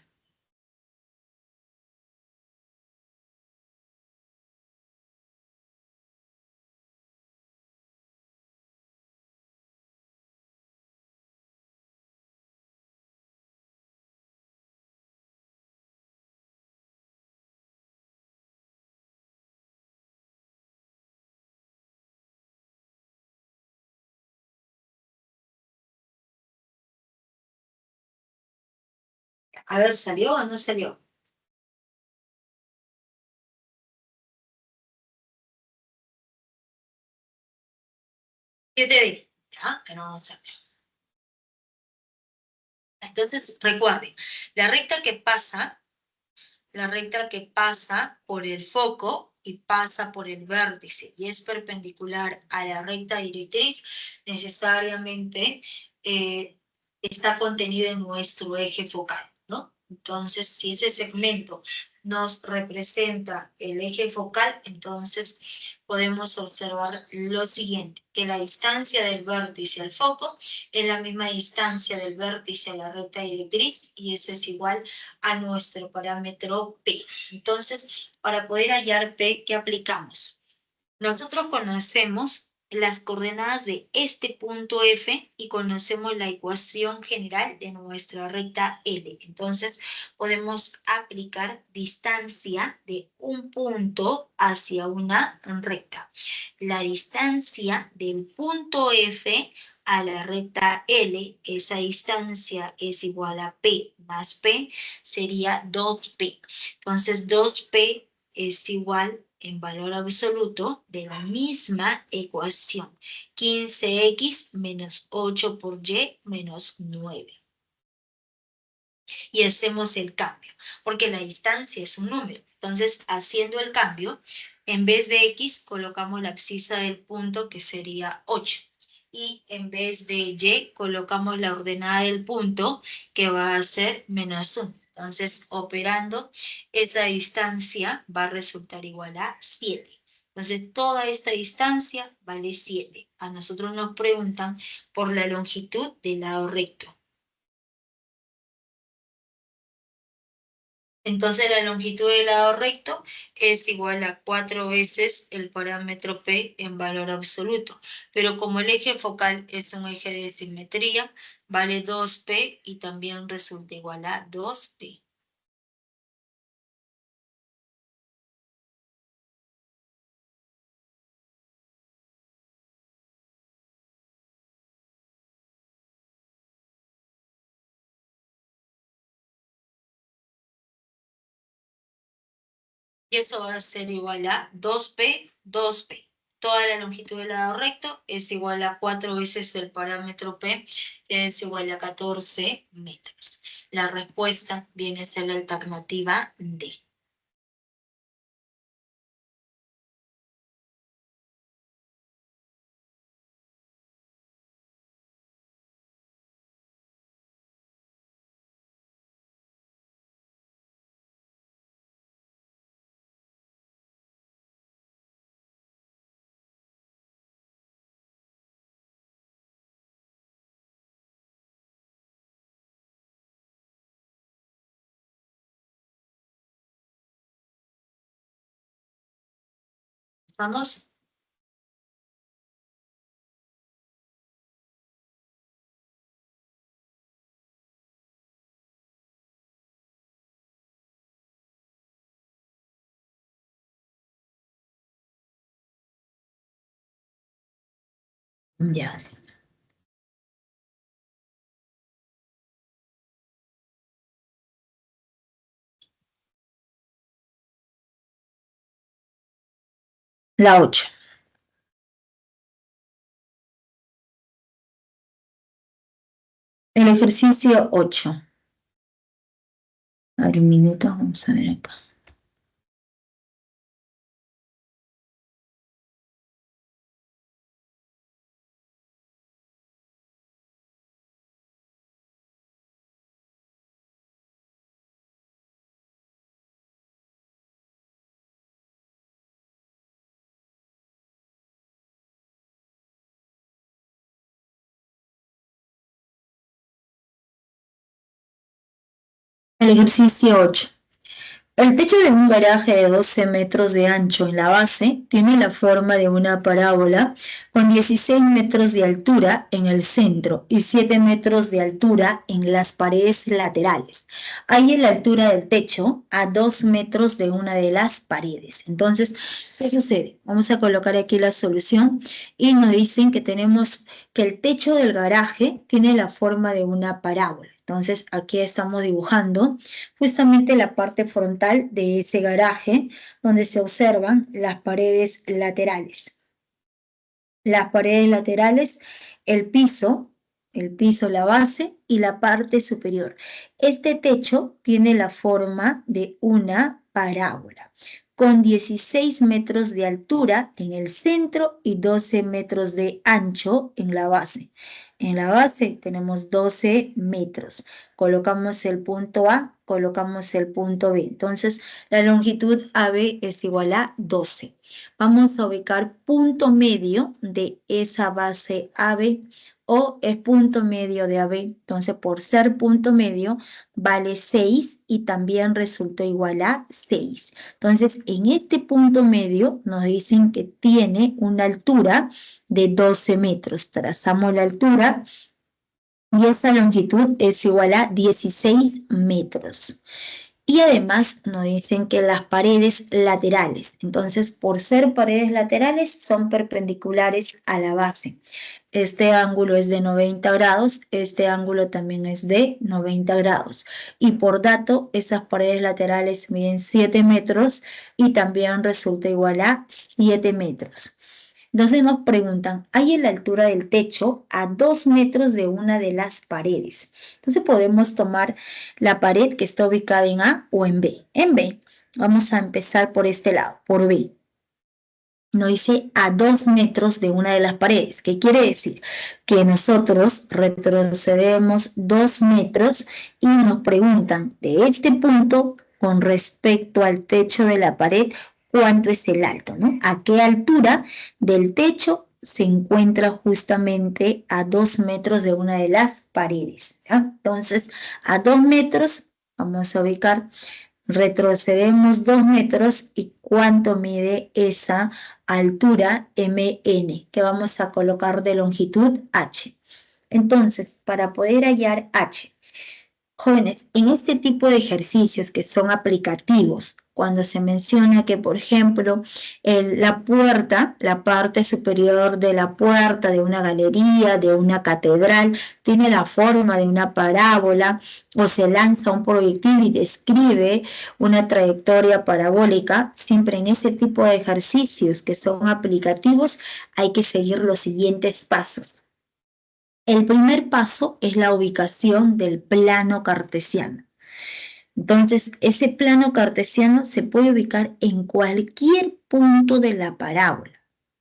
A ver, ¿salió o no salió? ¿Qué te digo? Ya, pero vamos a ver. Entonces, recuerden, la recta que pasa, la recta que pasa por el foco y pasa por el vértice y es perpendicular a la recta directriz, necesariamente está contenido en nuestro eje focal, ¿no? Entonces, si ese segmento nos representa el eje focal, entonces podemos observar lo siguiente, que la distancia del vértice al foco es la misma distancia del vértice a la recta directriz y eso es igual a nuestro parámetro P. Entonces, para poder hallar P, ¿qué aplicamos? Nosotros conocemos las coordenadas de este punto F y conocemos la ecuación general de nuestra recta L. Entonces, podemos aplicar distancia de un punto hacia una recta. La distancia del punto F a la recta L, esa distancia es igual a P más P, sería 2P. Entonces, 2P es igual en valor absoluto de la misma ecuación. 15x menos 8 por y menos 9. Y hacemos el cambio, porque la distancia es un número. Entonces, haciendo el cambio, en vez de x, colocamos la abscisa del punto, que sería 8. Y en vez de y, colocamos la ordenada del punto, que va a ser menos 1. Entonces, operando, esta distancia va a resultar igual a 7. Entonces, toda esta distancia vale 7. A nosotros nos preguntan por la longitud del lado recto. Entonces la longitud del lado recto es igual a 4 veces el parámetro P en valor absoluto. Pero como el eje focal es un eje de simetría, vale 2P y también resulta igual a 2P. Y esto va a ser igual a 2P, 2P. Toda la longitud del lado recto es igual a 4 veces el parámetro P, que es igual a 14 metros. La respuesta viene a ser la alternativa D. ¿Vamos? Ya. La 8. El ejercicio 8. A ver, un minuto, vamos a ver acá. El ejercicio 8. El techo de un garaje de 12 metros de ancho en la base tiene la forma de una parábola con 16 metros de altura en el centro y 7 metros de altura en las paredes laterales. Hay en la altura del techo a 2 metros de una de las paredes. Entonces, ¿qué sucede? Vamos a colocar aquí la solución y nos dicen que tenemos que el techo del garaje tiene la forma de una parábola. Entonces, aquí estamos dibujando justamente la parte frontal de ese garaje donde se observan las paredes laterales. Las paredes laterales, el piso, la base y la parte superior. Este techo tiene la forma de una parábola con 16 metros de altura en el centro y 12 metros de ancho en la base. En la base tenemos 12 metros. Colocamos el punto A, colocamos el punto B. Entonces, la longitud AB es igual a 12. Vamos a ubicar punto medio de esa base AB o es punto medio de AB. Entonces, por ser punto medio, vale 6 y también resultó igual a 6. Entonces, en este punto medio nos dicen que tiene una altura de 12 metros. Trazamos la altura y esa longitud es igual a 16 metros. Y además nos dicen que las paredes laterales, entonces por ser paredes laterales son perpendiculares a la base. Este ángulo es de 90 grados, este ángulo también es de 90 grados. Y por dato, esas paredes laterales miden 7 metros y también resulta igual a 7 metros. Entonces nos preguntan, hay en la altura del techo a 2 metros de una de las paredes. Entonces podemos tomar la pared que está ubicada en A o en B. En B, vamos a empezar por este lado, por B. Nos dice a 2 metros de una de las paredes. ¿Qué quiere decir? Que nosotros retrocedemos 2 metros y nos preguntan de este punto con respecto al techo de la pared, ¿cuánto es el alto? ¿No? ¿A qué altura del techo se encuentra justamente a 2 metros de una de las paredes? ¿Ya? Entonces, a 2 metros vamos a ubicar. Retrocedemos 2 metros y cuánto mide esa altura MN, que vamos a colocar de longitud H. Entonces, para poder hallar H, jóvenes, en este tipo de ejercicios que son aplicativos, cuando se menciona que, por ejemplo, la puerta, la parte superior de la puerta de una galería, de una catedral, tiene la forma de una parábola, o se lanza un proyectil y describe una trayectoria parabólica, siempre en ese tipo de ejercicios que son aplicativos hay que seguir los siguientes pasos. El primer paso es la ubicación del plano cartesiano. Entonces, ese plano cartesiano se puede ubicar en cualquier punto de la parábola,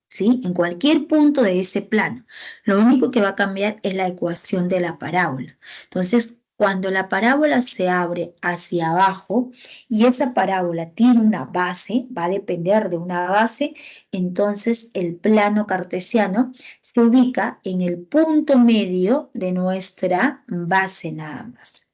¿sí? En cualquier punto de ese plano. Lo único que va a cambiar es la ecuación de la parábola. Entonces, cuando la parábola se abre hacia abajo y esa parábola tiene una base, va a depender de una base, entonces el plano cartesiano se ubica en el punto medio de nuestra base nada más.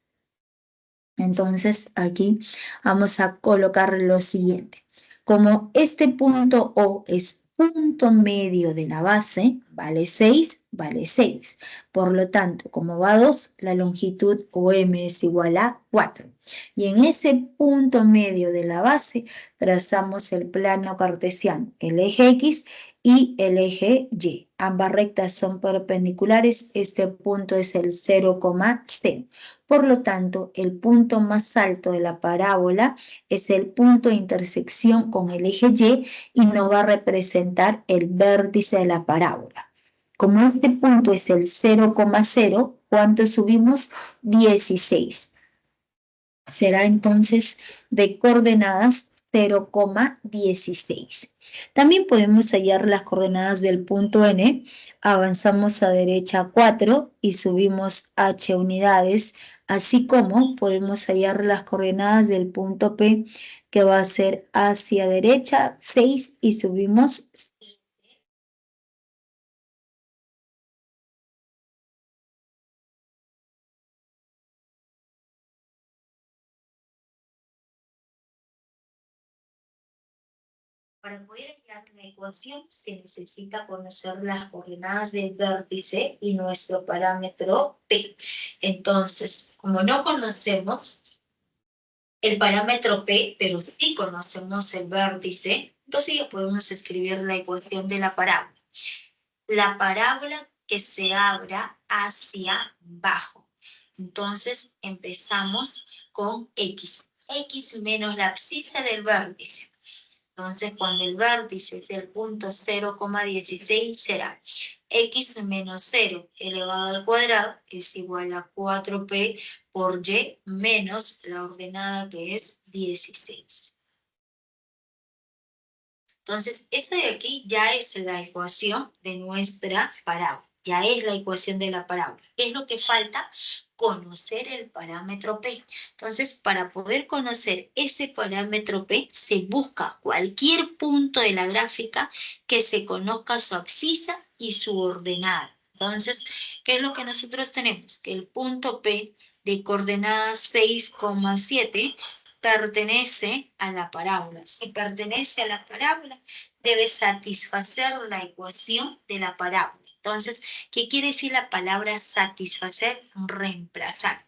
Entonces aquí vamos a colocar lo siguiente. Como este punto O es punto medio de la base, vale 6, vale 6. Por lo tanto, como va 2, la longitud OM es igual a 4. Y en ese punto medio de la base, trazamos el plano cartesiano, el eje X y el eje Y. Ambas rectas son perpendiculares, este punto es el 0,0. Por lo tanto, el punto más alto de la parábola es el punto de intersección con el eje Y no va a representar el vértice de la parábola. Como este punto es el 0,0, ¿cuánto subimos? 16. Será entonces de coordenadas 0,16. También podemos hallar las coordenadas del punto N. Avanzamos a derecha 4 y subimos h unidades, así como podemos hallar las coordenadas del punto P, que va a ser hacia derecha 6 y subimos. Para poder hallar la ecuación se necesita conocer las coordenadas del vértice y nuestro parámetro P. Entonces, como no conocemos el parámetro P, pero sí conocemos el vértice, entonces ya podemos escribir la ecuación de la parábola. La parábola que se abra hacia abajo. Entonces empezamos con X. X menos la abscisa del vértice. Entonces, cuando el vértice es el punto 0,16, será x menos 0 elevado al cuadrado es igual a 4p por y menos la ordenada que es 16. Entonces, esto de aquí ya es la ecuación de nuestra parábola. Ya es la ecuación de la parábola. ¿Qué es lo que falta? Conocer el parámetro P. Entonces, para poder conocer ese parámetro P, se busca cualquier punto de la gráfica que se conozca su abscisa y su ordenada. Entonces, ¿qué es lo que nosotros tenemos? Que el punto P de coordenada 6,7 pertenece a la parábola. Si pertenece a la parábola, debe satisfacer la ecuación de la parábola. Entonces, ¿qué quiere decir la palabra satisfacer? Reemplazar.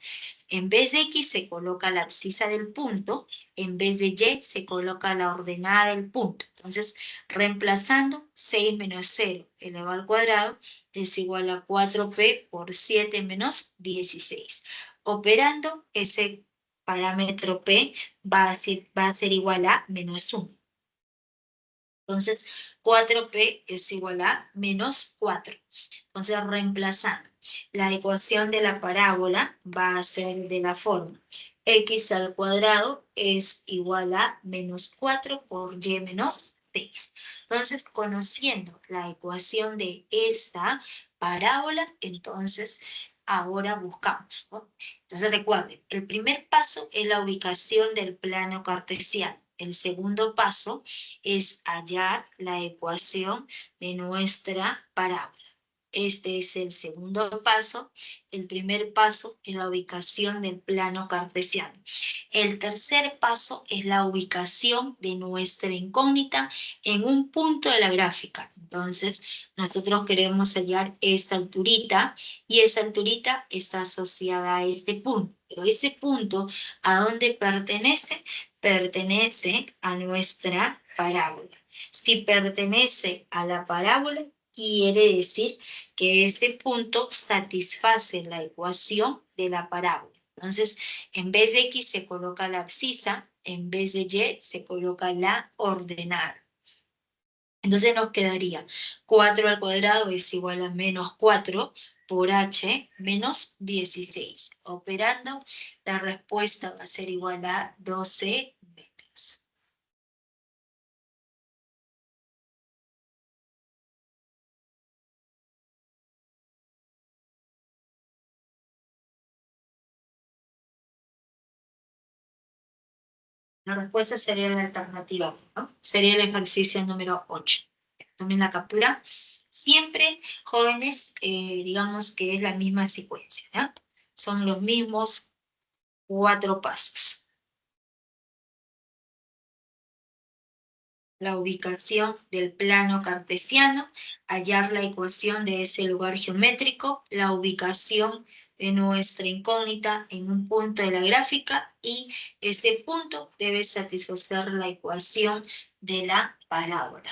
En vez de X se coloca la abscisa del punto, en vez de Y se coloca la ordenada del punto. Entonces, reemplazando, 6 menos 0 elevado al cuadrado es igual a 4p por 7 menos 16. Operando, ese parámetro P va a ser igual a menos 1. Entonces, 4p es igual a menos 4. Entonces, reemplazando, la ecuación de la parábola va a ser de la forma x al cuadrado es igual a menos 4 por y menos 6. Entonces, conociendo la ecuación de esta parábola, entonces ahora buscamos, ¿no? Entonces recuerden, el primer paso es la ubicación del plano cartesiano. El segundo paso es hallar la ecuación de nuestra parábola. Este es el segundo paso. El primer paso es la ubicación del plano cartesiano. El tercer paso es la ubicación de nuestra incógnita en un punto de la gráfica. Entonces, nosotros queremos hallar esta alturita y esa alturita está asociada a este punto. Pero ese punto, ¿a dónde pertenece? Pertenece a nuestra parábola. Si pertenece a la parábola, quiere decir que ese punto satisface la ecuación de la parábola. Entonces, en vez de X se coloca la abscisa, en vez de Y se coloca la ordenada. Entonces nos quedaría 4 al cuadrado es igual a menos 4 por h menos 16. Operando, la respuesta va a ser igual a 12 metros. La respuesta sería la alternativa, ¿no? Sería el ejercicio número 8. Tomen la captura. Siempre, jóvenes, digamos que es la misma secuencia, ¿no? Son los mismos 4 pasos. la ubicación del plano cartesiano, hallar la ecuación de ese lugar geométrico, la ubicación de nuestra incógnita en un punto de la gráfica y ese punto debe satisfacer la ecuación de la parábola.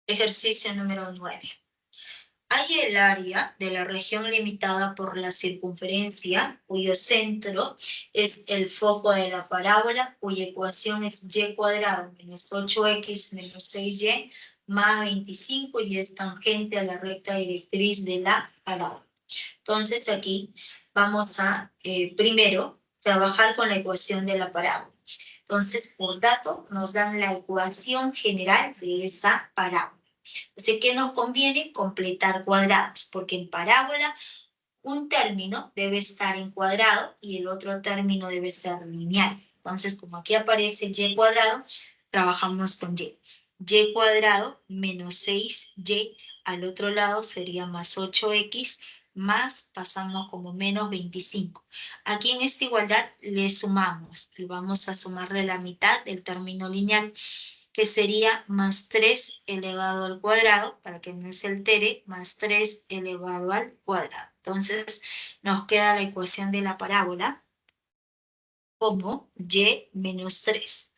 Ejercicio número 9. Hay el área de la región limitada por la circunferencia, cuyo centro es el foco de la parábola, cuya ecuación es y cuadrado menos 8x menos 6y más 25 y es tangente a la recta directriz de la parábola. Entonces aquí vamos a primero trabajar con la ecuación de la parábola. Entonces, por dato, nos dan la ecuación general de esa parábola. Así que nos conviene completar cuadrados, porque en parábola un término debe estar en cuadrado y el otro término debe ser lineal. Entonces, como aquí aparece y cuadrado, trabajamos con y. Y cuadrado menos 6y al otro lado sería más 8x, más pasamos como menos 25. Aquí en esta igualdad le sumamos, y vamos a sumarle la mitad del término lineal, que sería más 3 elevado al cuadrado, para que no se altere, más 3 elevado al cuadrado. Entonces, nos queda la ecuación de la parábola como y menos 3.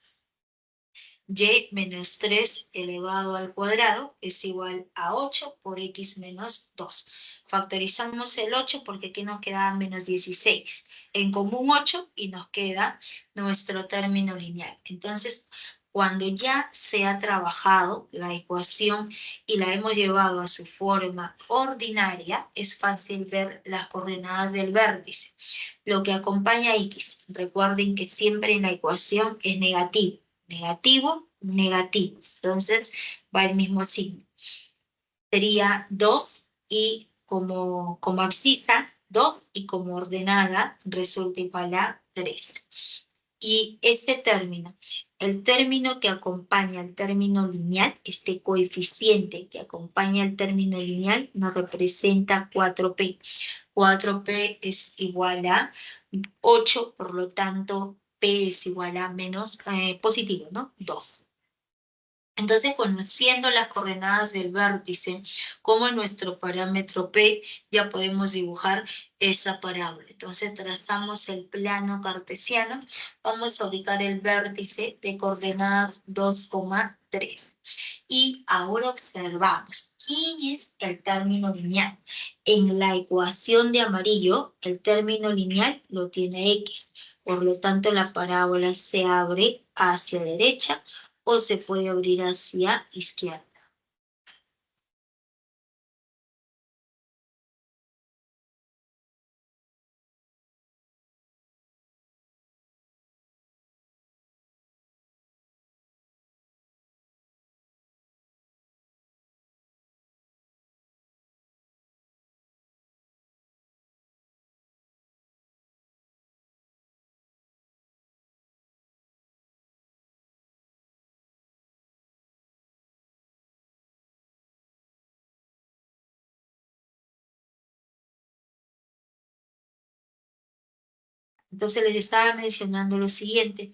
Y menos 3 elevado al cuadrado es igual a 8 por x menos 2. Factorizamos el 8 porque aquí nos queda menos 16. En común 8 y nos queda nuestro término lineal. Entonces, cuando ya se ha trabajado la ecuación y la hemos llevado a su forma ordinaria, es fácil ver las coordenadas del vértice. Lo que acompaña a x, recuerden que siempre en la ecuación es negativo. Negativo, negativo. Entonces va el mismo signo. Sería 2 y como abscisa, 2 y como ordenada resulta igual a 3. Y este término, el término que acompaña al término lineal, este coeficiente que acompaña al término lineal nos representa 4p. 4p es igual a 8, por lo tanto, p es igual a menos positivo, ¿no? 2. Entonces, conociendo las coordenadas del vértice, como nuestro parámetro P, ya podemos dibujar esa parábola. Entonces, trazamos el plano cartesiano, vamos a ubicar el vértice de coordenadas 2,3. Y ahora observamos, ¿quién es el término lineal? En la ecuación de amarillo, el término lineal lo tiene X. Por lo tanto, la parábola se abre hacia derecha o se puede abrir hacia izquierda. Entonces les estaba mencionando lo siguiente.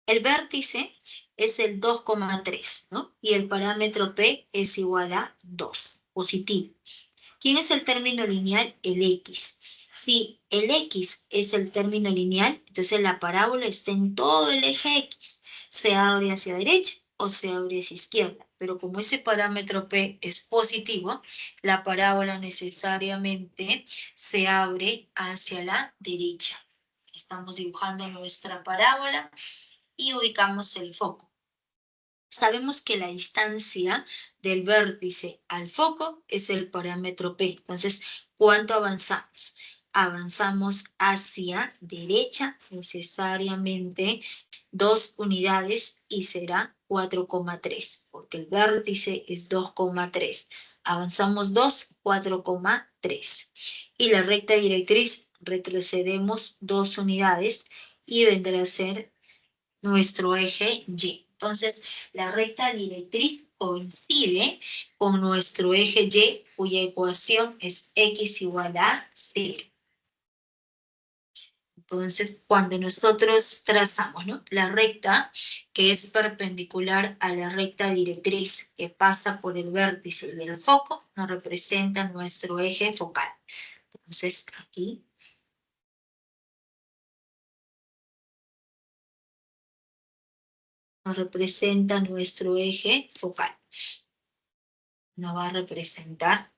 El vértice es el 2,3, ¿no? Y el parámetro P es igual a 2, positivo. ¿Quién es el término lineal? El X. Si el X es el término lineal, entonces la parábola está en todo el eje X. Se abre hacia derecha o se abre hacia izquierda. Pero como ese parámetro P es positivo, la parábola necesariamente se abre hacia la derecha. Estamos dibujando nuestra parábola y ubicamos el foco. Sabemos que la distancia del vértice al foco es el parámetro P. Entonces, ¿cuánto avanzamos? Avanzamos hacia derecha necesariamente 2 unidades y será 4,3, porque el vértice es 2,3. Avanzamos 2, 4,3. Y la recta directriz retrocedemos 2 unidades y vendrá a ser nuestro eje Y. Entonces, la recta directriz coincide con nuestro eje Y, cuya ecuación es x igual a 0. Entonces, cuando nosotros trazamos, ¿no?, la recta que es perpendicular a la recta directriz que pasa por el vértice del foco, nos representa nuestro eje focal. Entonces, aquí nos representa nuestro eje focal. Nos va a representar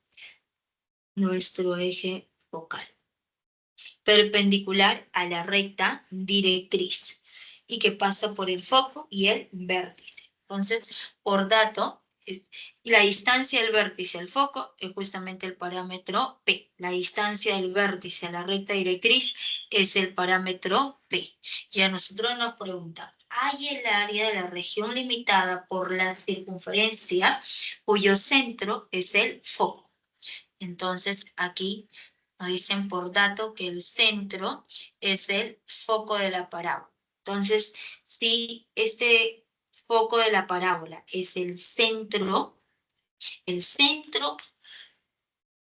nuestro eje focal, perpendicular a la recta directriz y que pasa por el foco y el vértice. Entonces, por dato, la distancia del vértice al foco es justamente el parámetro P. La distancia del vértice a la recta directriz es el parámetro P. Y a nosotros nos preguntan, ¿hay el área de la región limitada por la circunferencia cuyo centro es el foco? Entonces, aquí nos dicen por dato que el centro es el foco de la parábola. Entonces, si este foco de la parábola es el centro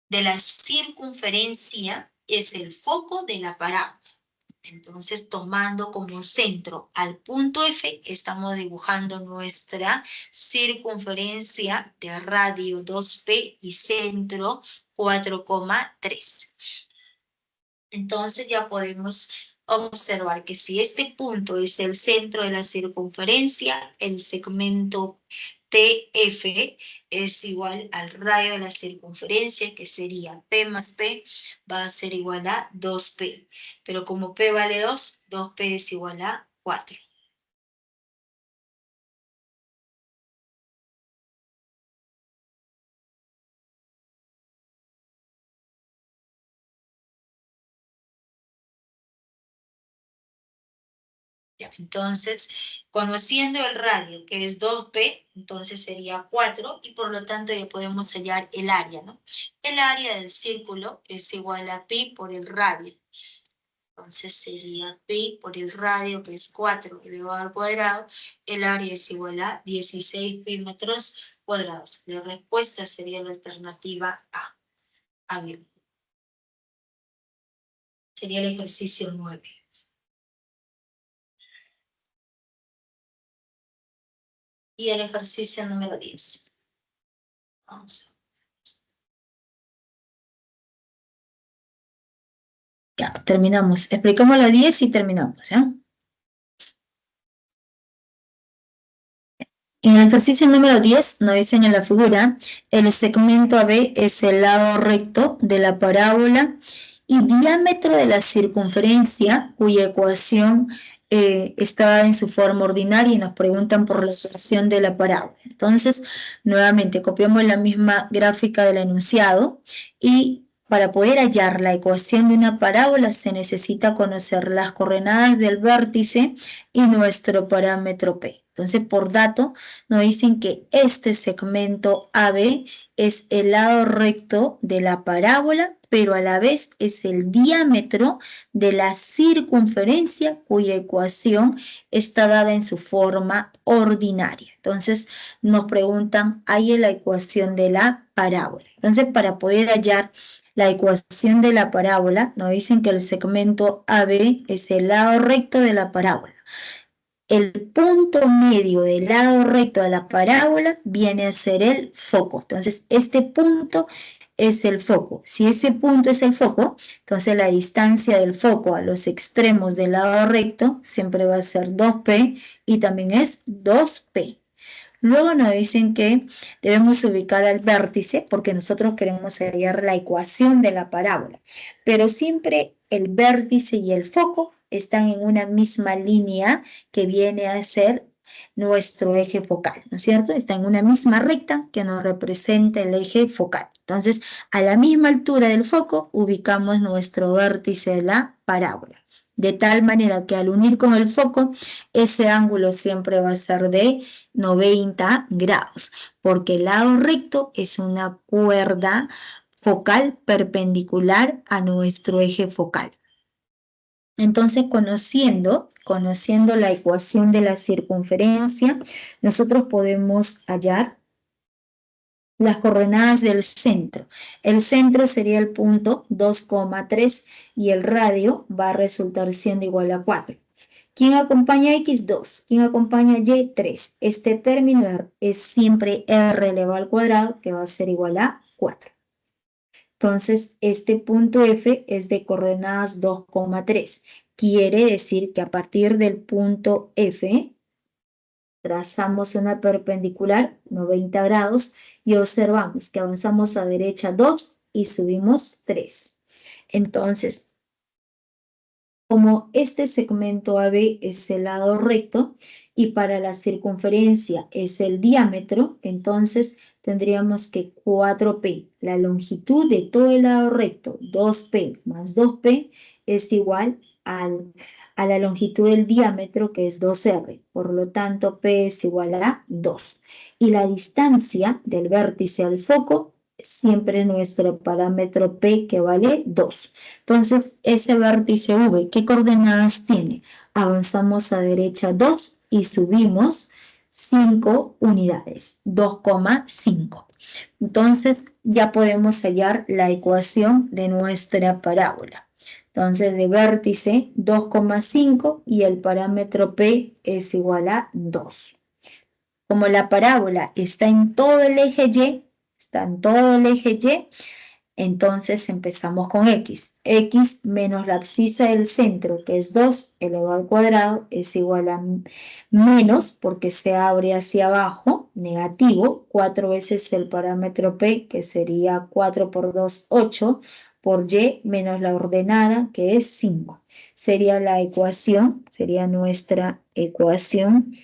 de la circunferencia es el foco de la parábola. Entonces, tomando como centro al punto F, estamos dibujando nuestra circunferencia de radio 2P y centro 4,3. Entonces ya podemos observar que si este punto es el centro de la circunferencia, el segmento TF es igual al radio de la circunferencia, que sería P más P, va a ser igual a 2P. Pero como P vale 2, 2P es igual a 4. Ya, entonces, conociendo el radio, que es 2P, entonces sería 4, y por lo tanto ya podemos hallar el área, ¿no? El área del círculo es igual a pi por el radio. Entonces sería pi por el radio, que es 4 elevado al cuadrado. El área es igual a 16 pi metros cuadrados. La respuesta sería la alternativa A. A bien. Sería el ejercicio 9. Y el ejercicio número 10. Vamos. Ya, terminamos. Explicamos la 10 y terminamos, ¿ya? En el ejercicio número 10 nos dicen en la figura, el segmento AB es el lado recto de la parábola y diámetro de la circunferencia, cuya ecuación está dada en su forma ordinaria, y nos preguntan por la ecuación de la parábola. Entonces, nuevamente, copiamos la misma gráfica del enunciado y para poder hallar la ecuación de una parábola se necesita conocer las coordenadas del vértice y nuestro parámetro P. Entonces, por dato, nos dicen que este segmento AB es el lado recto de la parábola, pero a la vez es el diámetro de la circunferencia cuya ecuación está dada en su forma ordinaria. Entonces, nos preguntan, ¿hay la ecuación de la parábola? Entonces, para poder hallar la ecuación de la parábola, nos dicen que el segmento AB es el lado recto de la parábola. El punto medio del lado recto de la parábola viene a ser el foco. Entonces, este punto es el foco. Si ese punto es el foco, entonces la distancia del foco a los extremos del lado recto siempre va a ser 2P y también es 2P. Luego nos dicen que debemos ubicar al vértice porque nosotros queremos hallar la ecuación de la parábola, pero siempre el vértice y el foco están en una misma línea que viene a ser nuestro eje focal, ¿no es cierto? Está en una misma recta que nos representa el eje focal. Entonces, a la misma altura del foco ubicamos nuestro vértice de la parábola. De tal manera que al unir con el foco, ese ángulo siempre va a ser de 90 grados, porque el lado recto es una cuerda focal perpendicular a nuestro eje focal. Entonces, conociendo la ecuación de la circunferencia, nosotros podemos hallar las coordenadas del centro. El centro sería el punto 2,3 y el radio va a resultar siendo igual a 4. ¿Quién acompaña X? 2. ¿Quién acompaña Y? 3. Este término es siempre R elevado al cuadrado, que va a ser igual a 4. Entonces, este punto F es de coordenadas 2,3. Quiere decir que a partir del punto F, trazamos una perpendicular 90 grados y observamos que avanzamos a derecha 2 y subimos 3. Entonces, como este segmento AB es el lado recto y para la circunferencia es el diámetro, entonces tendríamos que 4P, la longitud de todo el lado recto, 2P más 2P es igual a la longitud del diámetro, que es 2R. Por lo tanto, P es igual a 2. Y la distancia del vértice al foco, siempre nuestro parámetro P, que vale 2. Entonces, ese vértice V, ¿qué coordenadas tiene? Avanzamos a derecha 2 y subimos 5 unidades, 2,5. Entonces, ya podemos hallar la ecuación de nuestra parábola. Entonces, de vértice 2,5 y el parámetro P es igual a 2. Como la parábola está en todo el eje Y, entonces empezamos con X. X menos la abscisa del centro, que es 2 elevado al cuadrado, es igual a menos, porque se abre hacia abajo, negativo, 4 veces el parámetro P, que sería 4 por 2, 8, por Y menos la ordenada, que es 5. Sería nuestra ecuación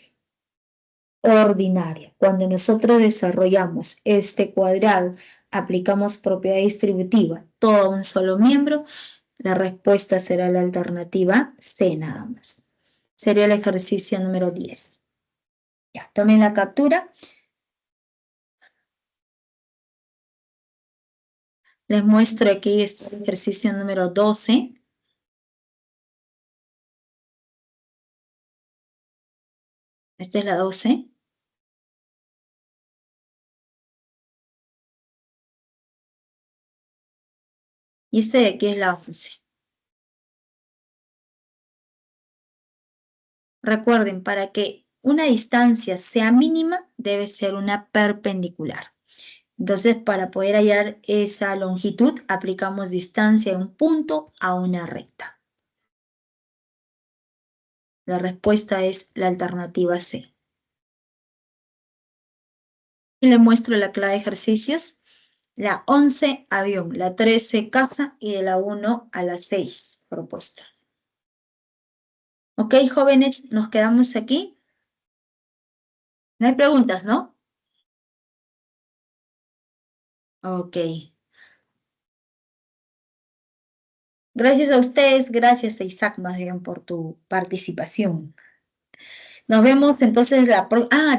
ordinaria. Cuando nosotros desarrollamos este cuadrado, aplicamos propiedad distributiva, todo un solo miembro, la respuesta será la alternativa C nada más. Sería el ejercicio número 10. Ya, tomen la captura. Les muestro aquí este ejercicio número 12. Esta es la 12. Y este de aquí es la 11. Recuerden, para que una distancia sea mínima, debe ser una perpendicular. Entonces, para poder hallar esa longitud, aplicamos distancia de un punto a una recta. La respuesta es la alternativa C. Y le muestro la clave de ejercicios. La 11, avión. La 13, casa. Y de la 1 a la 6, propuesta. Ok, jóvenes, nos quedamos aquí. No hay preguntas, ¿no? Ok. Gracias a ustedes, gracias a Isaac más bien por tu participación. Nos vemos entonces de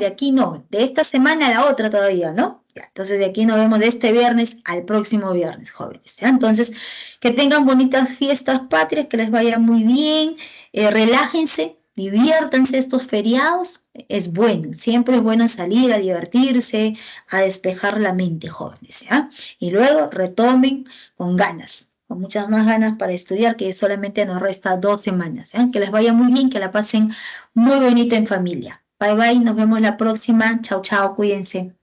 aquí no, de esta semana a la otra todavía, ¿no? Ya, entonces de aquí nos vemos de este viernes al próximo viernes, jóvenes. ¿Ya? Entonces, que tengan bonitas fiestas patrias, que les vaya muy bien, relájense, diviértanse estos feriados, es bueno, siempre es bueno salir a divertirse, a despejar la mente, jóvenes, ¿ya? Y luego retomen con ganas. Con muchas más ganas para estudiar, que solamente nos resta 2 semanas. ¿Ya? Que les vaya muy bien, que la pasen muy bonito en familia. Bye bye, nos vemos la próxima. Chao, chao, cuídense.